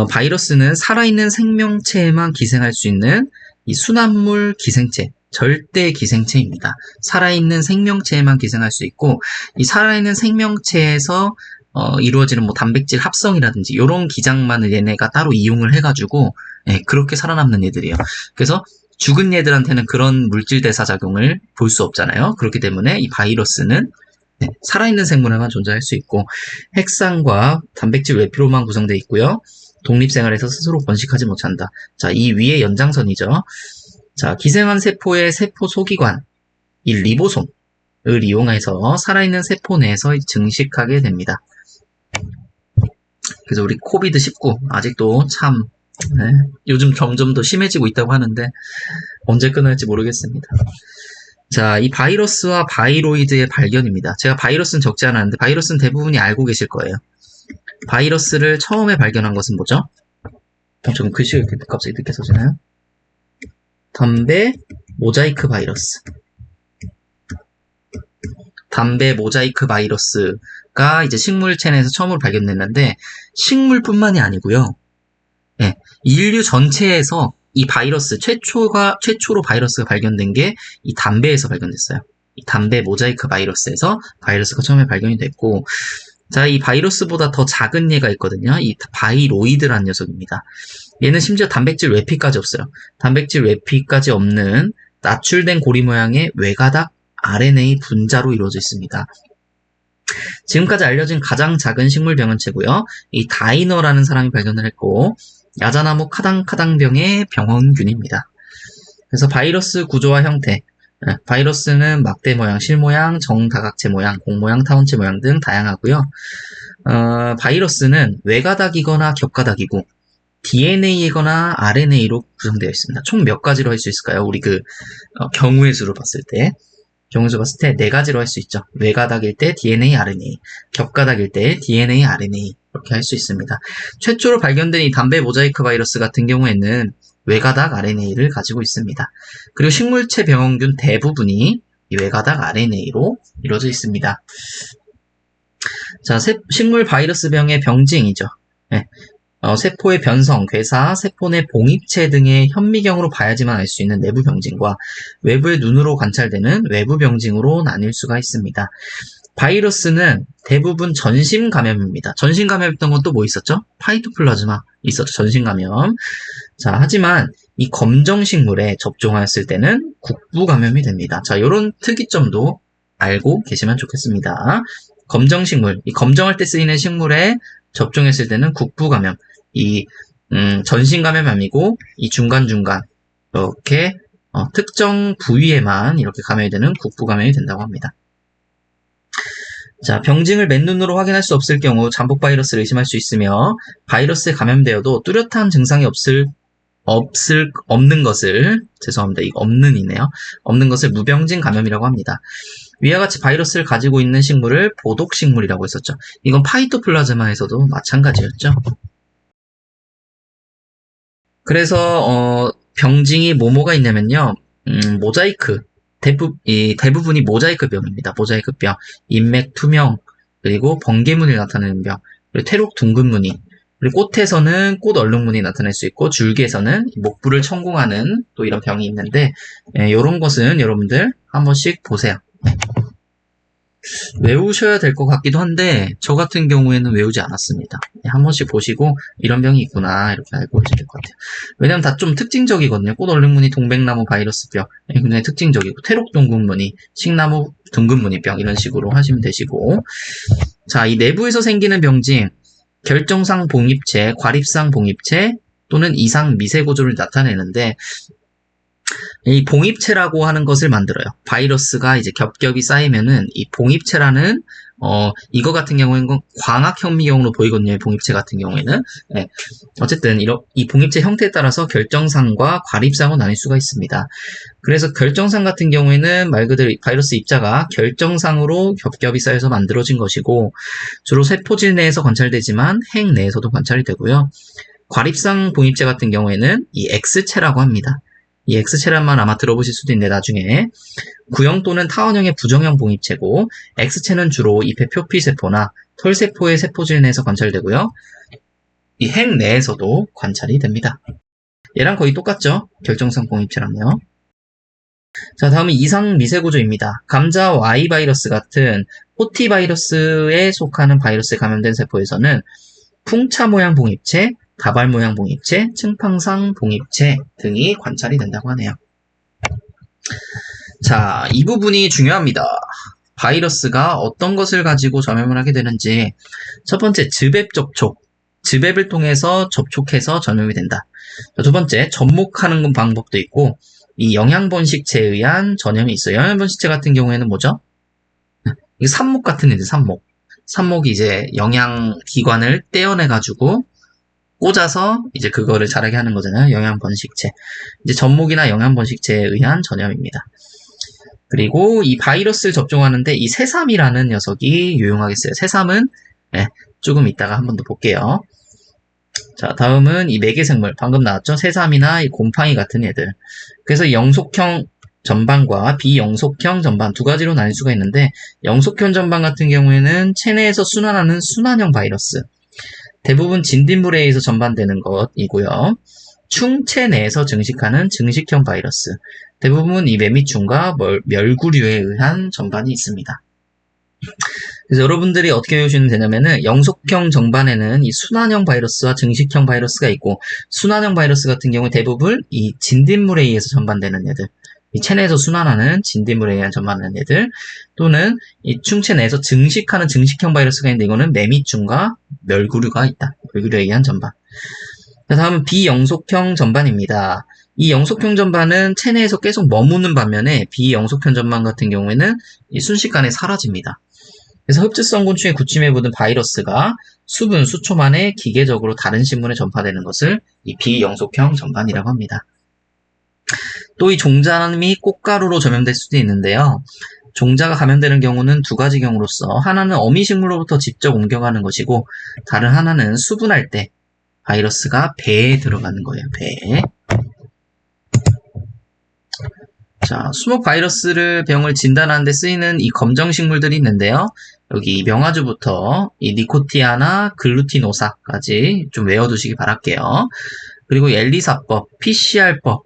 바이러스는 살아있는 생명체에만 기생할 수 있는 이 순환물 기생체, 절대 기생체입니다. 살아있는 생명체에만 기생할 수 있고, 이 살아있는 생명체에서 이루어지는 뭐 단백질 합성이라든지 이런 기장만을 얘네가 따로 이용을 해가지고 그렇게 살아남는 애들이에요. 그래서 죽은 얘들한테는 그런 물질 대사 작용을 볼 수 없잖아요. 그렇기 때문에 이 바이러스는 살아있는 생물에만 존재할 수 있고 핵산과 단백질 외피로만 구성되어 있고요. 독립생활에서 스스로 번식하지 못한다. 자, 이 위의 연장선이죠. 자, 기생한 세포의 세포 소기관, 이 리보솜을 이용해서 살아있는 세포 내에서 증식하게 됩니다. 그래서 우리 코비드-19 아직도 참 요즘 점점 더 심해지고 있다고 하는데 언제 끝날지 모르겠습니다. 자, 이 바이러스와 바이로이드의 발견입니다. 제가 바이러스는 적지 않았는데 바이러스는 대부분이 알고 계실 거예요. 바이러스를 처음에 발견한 것은 뭐죠? 좀 글씨가 이렇게 갑자기 늦게 써지나요? 담배 모자이크 바이러스. 담배 모자이크 바이러스가 이제 식물체 내에서 처음으로 발견됐는데 식물뿐만이 아니고요. 인류 전체에서 이 바이러스 최초로 바이러스가 발견된 게 이 담배에서 발견됐어요. 이 담배 모자이크 바이러스에서 바이러스가 처음에 발견이 됐고, 자, 이 바이러스보다 더 작은 얘가 있거든요. 이 바이로이드라는 녀석입니다. 얘는 심지어 단백질 외피까지 없어요. 단백질 외피까지 없는 나출된 고리 모양의 외가닥 RNA 분자로 이루어져 있습니다. 지금까지 알려진 가장 작은 식물 병원체고요. 이 다이너라는 사람이 발견을 했고, 야자나무 카당카당병의 병원균입니다. 그래서 바이러스 구조와 형태, 바이러스는 막대 모양, 실 모양, 정다각체 모양, 공 모양, 타원체 모양 등 다양하고요. 바이러스는 외가닥이거나 겹가닥이고 DNA이거나 RNA로 구성되어 있습니다. 총 몇 가지로 할 수 있을까요? 우리 경우의 수로 봤을 때 네 가지로 할 수 있죠. 외가닥일 때 DNA, RNA, 겹가닥일 때 DNA, RNA 이렇게 할 수 있습니다. 최초로 발견된 이 담배 모자이크 바이러스 같은 경우에는 외가닥 RNA를 가지고 있습니다. 그리고 식물체 병원균 대부분이 이 외가닥 RNA로 이루어져 있습니다. 자, 식물 바이러스병의 병징이죠. 세포의 변성, 괴사, 세포 내 봉입체 등의 현미경으로 봐야지만 알 수 있는 내부 병징과 외부의 눈으로 관찰되는 외부 병징으로 나뉠 수가 있습니다. 바이러스는 대부분 전신 감염입니다. 전신 감염했던 건 또 뭐 있었죠? 파이토플라즈마 있었죠. 전신 감염. 자, 하지만 이 검정식물에 접종하였을 때는 국부 감염이 됩니다. 자, 이런 특이점도 알고 계시면 좋겠습니다. 검정식물, 이 검정할 때 쓰이는 식물에 접종했을 때는 국부 감염, 이 전신 감염이 아니고 이 중간중간 이렇게 특정 부위에만 이렇게 감염이 되는 국부 감염이 된다고 합니다. 자, 병증을 맨눈으로 확인할 수 없을 경우 잠복 바이러스를 의심할 수 있으며 바이러스에 감염되어도 뚜렷한 증상이 없는 것을, 죄송합니다. 이거 없는이네요. 없는 것을 무병증 감염이라고 합니다. 위와 같이 바이러스를 가지고 있는 식물을 보독식물이라고 했었죠. 이건 파이토플라즈마에서도 마찬가지였죠. 그래서 병증이 뭐가 있냐면요. 모자이크, 대부분이 모자이크병입니다. 모자이크병, 인맥 투명, 그리고 번개무늬 나타내는 병, 그리고 태록 둥근 무늬, 그리고 꽃에서는 꽃 얼룩무늬 나타낼 수 있고 줄기에서는 목부를 천공하는 또 이런 병이 있는데 이런 것은 여러분들 한 번씩 보세요. 외우셔야 될 것 같기도 한데 저 같은 경우에는 외우지 않았습니다. 한 번씩 보시고 이런 병이 있구나 이렇게 알고 계실 것 같아요. 왜냐면 다 좀 특징적이거든요. 꽃 얼룩무늬 동백나무 바이러스병 굉장히 특징적이고 태록 둥근무늬 식나무 둥근무늬병 이런 식으로 하시면 되시고, 자, 이 내부에서 생기는 병증 결정상 봉입체, 과립상 봉입체 또는 이상 미세 구조를 나타내는데 이 봉입체라고 하는 것을 만들어요. 바이러스가 이제 겹겹이 쌓이면은 이 봉입체라는 이거 같은 경우에는 광학현미경으로 보이거든요. 봉입체 같은 경우에는. 네. 어쨌든 이 봉입체 형태에 따라서 결정상과 과립상으로 나뉠 수가 있습니다. 그래서 결정상 같은 경우에는 말 그대로 바이러스 입자가 결정상으로 겹겹이 쌓여서 만들어진 것이고 주로 세포질 내에서 관찰되지만 핵 내에서도 관찰이 되고요. 과립상 봉입체 같은 경우에는 이 X체라고 합니다. 이 X체란 말 아마 들어보실 수도 있는데 나중에 구형 또는 타원형의 부정형 봉입체고 X체는 주로 잎의 표피세포나 털세포의 세포질 내에서 관찰되고요. 이 핵 내에서도 관찰이 됩니다. 얘랑 거의 똑같죠? 결정상 봉입체랑요. 자, 다음은 이상 미세구조입니다. 감자 Y 바이러스 같은 호티 바이러스에 속하는 바이러스에 감염된 세포에서는 풍차 모양 봉입체, 다발 모양 봉입체, 층팡상 봉입체 등이 관찰이 된다고 하네요. 자, 이 부분이 중요합니다. 바이러스가 어떤 것을 가지고 전염을 하게 되는지. 첫 번째, 즙앱 접촉. 즙앱을 통해서 접촉해서 전염이 된다. 두 번째, 접목하는 방법도 있고 이 영양번식체에 의한 전염이 있어요. 영양번식체 같은 경우에는 뭐죠? 이게 삽목 같은 애들, 삽목. 삽목이 이제 영양기관을 떼어내가지고 꽂아서 이제 그거를 자라게 하는 거잖아요. 영양번식체. 이제 접목이나 영양번식체에 의한 전염입니다. 그리고 이 바이러스를 접종하는데 이 새삼이라는 녀석이 유용하겠어요. 새삼은 조금 이따가 한 번 더 볼게요. 자, 다음은 이 매개생물. 방금 나왔죠? 새삼이나 이 곰팡이 같은 애들. 그래서 영속형 전반과 비영속형 전반 두 가지로 나뉠 수가 있는데 영속형 전반 같은 경우에는 체내에서 순환하는 순환형 바이러스. 대부분 진딧물에 의해서 전반되는 것이고요. 충체 내에서 증식하는 증식형 바이러스. 대부분 이 매미충과 멸구류에 의한 전반이 있습니다. 그래서 여러분들이 어떻게 외우시면 되냐면은 영속형 전반에는 이 순환형 바이러스와 증식형 바이러스가 있고 순환형 바이러스 같은 경우 대부분 이 진딧물에 의해서 전반되는 애들. 이 체내에서 순환하는 진딧물에 의한 전반하는 애들 또는 이 충체 내에서 증식하는 증식형 바이러스가 있는데 이거는 매미충과 멸구류가 있다. 멸구류에 의한 전반. 다음은 비영속형 전반입니다. 이 영속형 전반은 체내에서 계속 머무는 반면에 비영속형 전반 같은 경우에는 이 순식간에 사라집니다. 그래서 흡주성 곤충의 구침에 묻은 바이러스가 수분, 수초 만에 기계적으로 다른 신분에 전파되는 것을 이 비영속형 전반이라고 합니다. 또 이 종자미 꽃가루로 전염될 수도 있는데요. 종자가 감염되는 경우는 두 가지 경우로서 하나는 어미식물로부터 직접 옮겨가는 것이고 다른 하나는 수분할 때 바이러스가 배에 들어가는 거예요. 배에. 자, 수목 바이러스를 병을 진단하는 데 쓰이는 이 검정식물들이 있는데요. 여기 명아주부터 이 니코티아나 글루티노사까지 좀 외워두시기 바랄게요. 그리고 엘리사법, PCR법.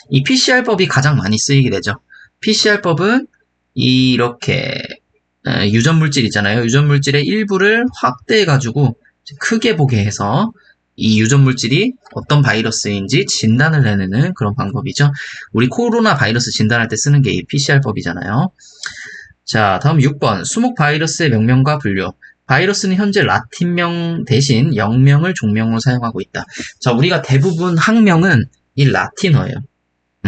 이 PCR법이 가장 많이 쓰이게 되죠. PCR법은 이렇게 유전물질 있잖아요. 유전물질의 일부를 확대해가지고 크게 보게 해서 이 유전물질이 어떤 바이러스인지 진단을 해내는 그런 방법이죠. 우리 코로나 바이러스 진단할 때 쓰는 게 이 PCR법이잖아요. 자, 다음 6번. 수목 바이러스의 명명과 분류. 바이러스는 현재 라틴명 대신 영명을 종명으로 사용하고 있다. 자, 우리가 대부분 학명은 이 라틴어예요.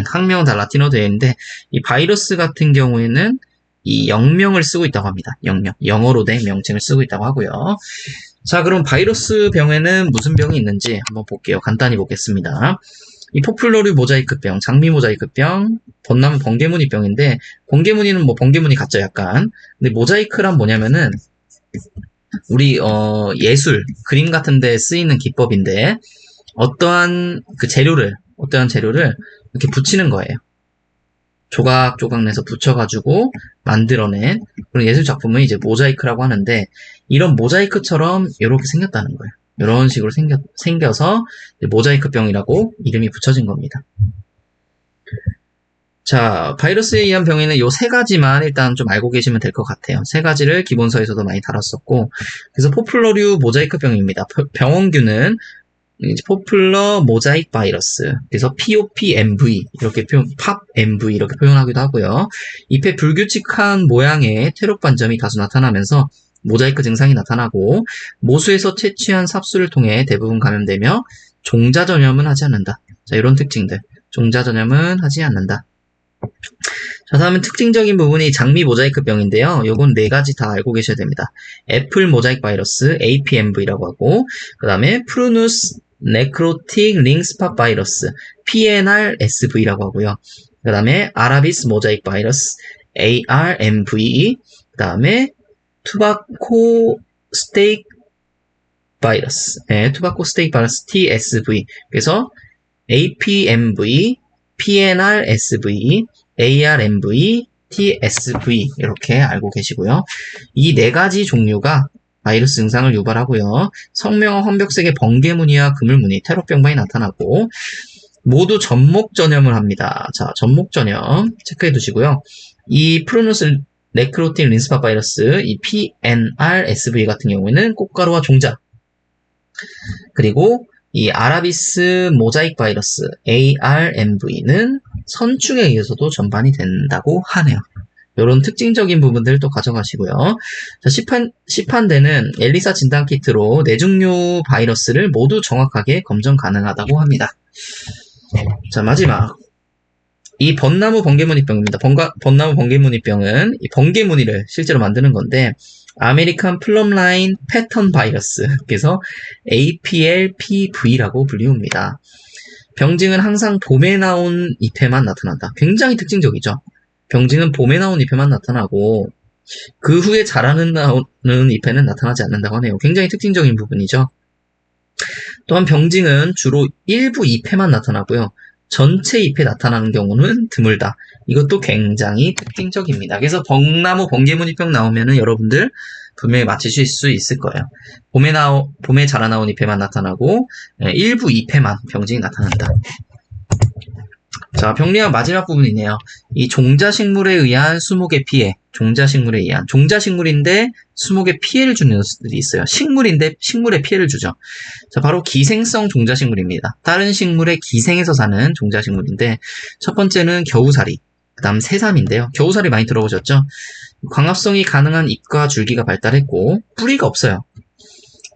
학명은 다 라틴어 되어 있는데 이 바이러스 같은 경우에는 이 영명을 쓰고 있다고 합니다. 영명. 영어로 된 명칭을 쓰고 있다고 하고요. 자, 그럼 바이러스 병에는 무슨 병이 있는지 한번 볼게요. 간단히 보겠습니다. 이 포플러류 모자이크병, 장미 모자이크병, 번나무 번개무늬병인데 번개무늬는 뭐 번개무늬 같죠 약간. 근데 모자이크란 뭐냐면은 우리 예술, 그림 같은 데 쓰이는 기법인데 어떠한 재료를 이렇게 붙이는 거예요. 조각조각 내서 붙여가지고 만들어낸 그런 예술 작품을 이제 모자이크라고 하는데 이런 모자이크처럼 이렇게 생겼다는 거예요. 이런 식으로 생겨서 모자이크병이라고 이름이 붙여진 겁니다. 자, 바이러스에 의한 병에는 요 세 가지만 일단 좀 알고 계시면 될 것 같아요. 세 가지를 기본서에서도 많이 다뤘었고 그래서 포플러류 모자이크병입니다. 병원균은 포플러 모자이크 바이러스. 그래서 POPMV 이렇게 POPMV 이렇게 표현하기도 하고요. 잎에 불규칙한 모양의 퇴력 반점이 다수 나타나면서 모자이크 증상이 나타나고 모수에서 채취한 삽수를 통해 대부분 감염되며 종자 전염은 하지 않는다. 자, 이런 특징들. 종자 전염은 하지 않는다. 자, 다음은 특징적인 부분이 장미 모자이크병인데요. 요건 네 가지 다 알고 계셔야 됩니다. 애플 모자이크 바이러스, APMV라고 하고, 그 다음에 프루누스 네크로틱 링스팟 바이러스, PNRSV라고 하고요. 그 다음에 아라비스 모자이크 바이러스, ARMV, 그 다음에 투바코 스테이크 바이러스, 투바코 스테이크 바이러스, TSV. 그래서 APMV, PNRSV, ARMV, TSV 이렇게 알고 계시고요. 이 네 가지 종류가 바이러스 증상을 유발하고요. 성명화 황벽색의 번개무늬와 그물무늬, 테러병만이 나타나고 모두 접목 전염을 합니다. 자, 접목 전염 체크해 두시고요. 이 프루누스 네크로틱 린스팟 바이러스, 이 PNRSV 같은 경우에는 꽃가루와 종자, 그리고 이 아라비스 모자이크 바이러스 ARMV는 선충에 의해서도 전반이 된다고 하네요. 이런 특징적인 부분들 또 가져가시고요. 자, 시판되는 엘리사 진단 키트로 네 종류 바이러스를 모두 정확하게 검정 가능하다고 합니다. 자, 마지막 이 벚나무 번개무늬병입니다. 벚나무 번개무늬병은 이 번개무늬를 실제로 만드는 건데 아메리칸 플럼라인 패턴 바이러스, 그래서 APLPV라고 불리웁니다. 병증은 항상 봄에 나온 잎에만 나타난다. 굉장히 특징적이죠. 병증은 봄에 나온 잎에만 나타나고 그 후에 자라는 잎에는 나타나지 않는다고 하네요. 굉장히 특징적인 부분이죠. 또한 병증은 주로 일부 잎에만 나타나고요. 전체 잎에 나타나는 경우는 드물다. 이것도 굉장히 특징적입니다. 그래서 벚나무 번개무늬병 나오면은 여러분들 분명히 맞히실 수 있을 거예요. 봄에 자라나온 잎에만 나타나고 일부 잎에만 병증이 나타난다. 자, 병리학 마지막 부분이네요. 이 종자식물에 의한 수목의 피해. 종자식물인데 수목에 피해를 주는 녀석들이 있어요. 식물인데 식물에 피해를 주죠. 자, 바로 기생성 종자식물입니다. 다른 식물의 기생에서 사는 종자식물인데 첫 번째는 겨우사리, 그 다음 새삼인데요. 겨우사리 많이 들어보셨죠? 광합성이 가능한 잎과 줄기가 발달했고 뿌리가 없어요.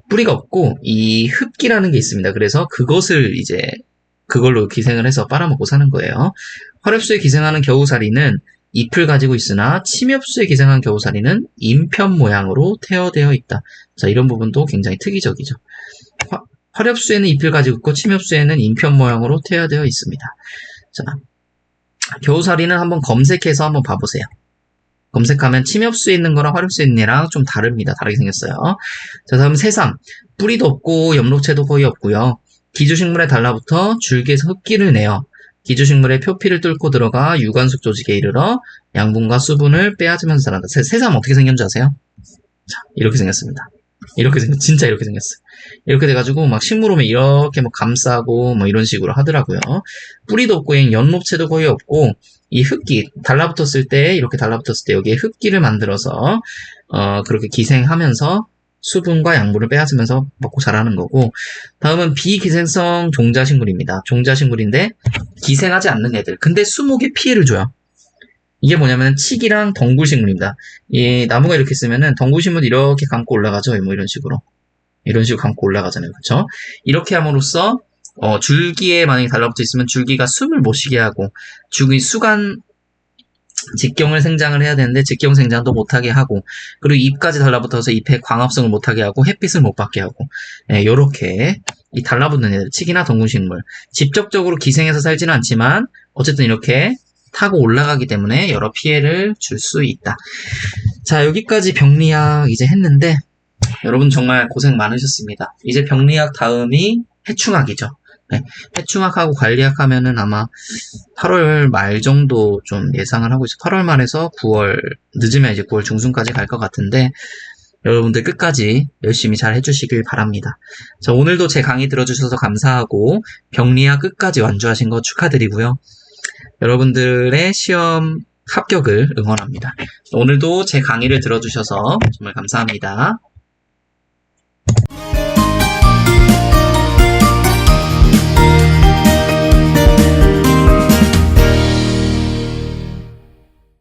뿌리가 없고 이 흡기라는 게 있습니다. 그래서 그걸로 기생을 해서 빨아먹고 사는 거예요. 화렵수에 기생하는 겨우사리는 잎을 가지고 있으나 침엽수에 기생한 겨우사리는 인편 모양으로 태어되어 있다. 자, 이런 부분도 굉장히 특이적이죠. 화렵수에는 잎을 가지고 있고 침엽수에는 인편 모양으로 태어되어 있습니다. 자, 겨우사리는 한번 검색해서 한번 봐보세요. 검색하면 침엽수에 있는 거랑 화렵수에 있는 애랑 좀 다릅니다. 다르게 생겼어요. 자, 다음 새삼. 뿌리도 없고 엽록체도 거의 없고요. 기주식물에 달라붙어 줄기에서 흡기를 내어 기주식물의 표피를 뚫고 들어가 유관숙 조직에 이르러 양분과 수분을 빼앗으면서 자란다. 새삼 어떻게 생겼는지 아세요? 자, 이렇게 생겼습니다. 진짜 이렇게 생겼어요. 이렇게 돼가지고 막 식물 오면 이렇게 뭐 감싸고 뭐 이런 식으로 하더라고요. 뿌리도 없고 연목체도 거의 없고 이 흡기 이렇게 달라붙었을 때 여기에 흡기를 만들어서 그렇게 기생하면서 수분과 양분을 빼앗으면서 먹고 자라는 거고, 다음은 비기생성 종자식물입니다. 종자식물인데 기생하지 않는 애들. 근데 수목에 피해를 줘요. 이게 뭐냐면 칡이랑 덩굴식물입니다. 이 나무가 이렇게 있으면은 덩굴식물 이렇게 감고 올라가죠. 뭐 이런 식으로 감고 올라가잖아요. 그렇죠? 이렇게 함으로써 줄기에 만약에 달라붙어 있으면 줄기가 숨을 못 쉬게 하고 수간 직경을 생장을 해야 되는데 직경 생장도 못하게 하고, 그리고 잎까지 달라붙어서 잎의 광합성을 못하게 하고 햇빛을 못 받게 하고, 요렇게 이 달라붙는 애들, 칡이나 덩굴식물 직접적으로 기생해서 살지는 않지만 어쨌든 이렇게 타고 올라가기 때문에 여러 피해를 줄 수 있다. 자, 여기까지 병리학 이제 했는데 여러분 정말 고생 많으셨습니다. 이제 병리학 다음이 해충학이죠. 네, 해충학하고 관리학 하면은 아마 8월 말 정도 좀 예상을 하고 있어요. 8월 말에서 9월, 늦으면 이제 9월 중순까지 갈 것 같은데, 여러분들 끝까지 열심히 잘 해주시길 바랍니다. 자, 오늘도 제 강의 들어주셔서 감사하고, 병리학 끝까지 완주하신 거 축하드리고요. 여러분들의 시험 합격을 응원합니다. 오늘도 제 강의를 들어주셔서 정말 감사합니다.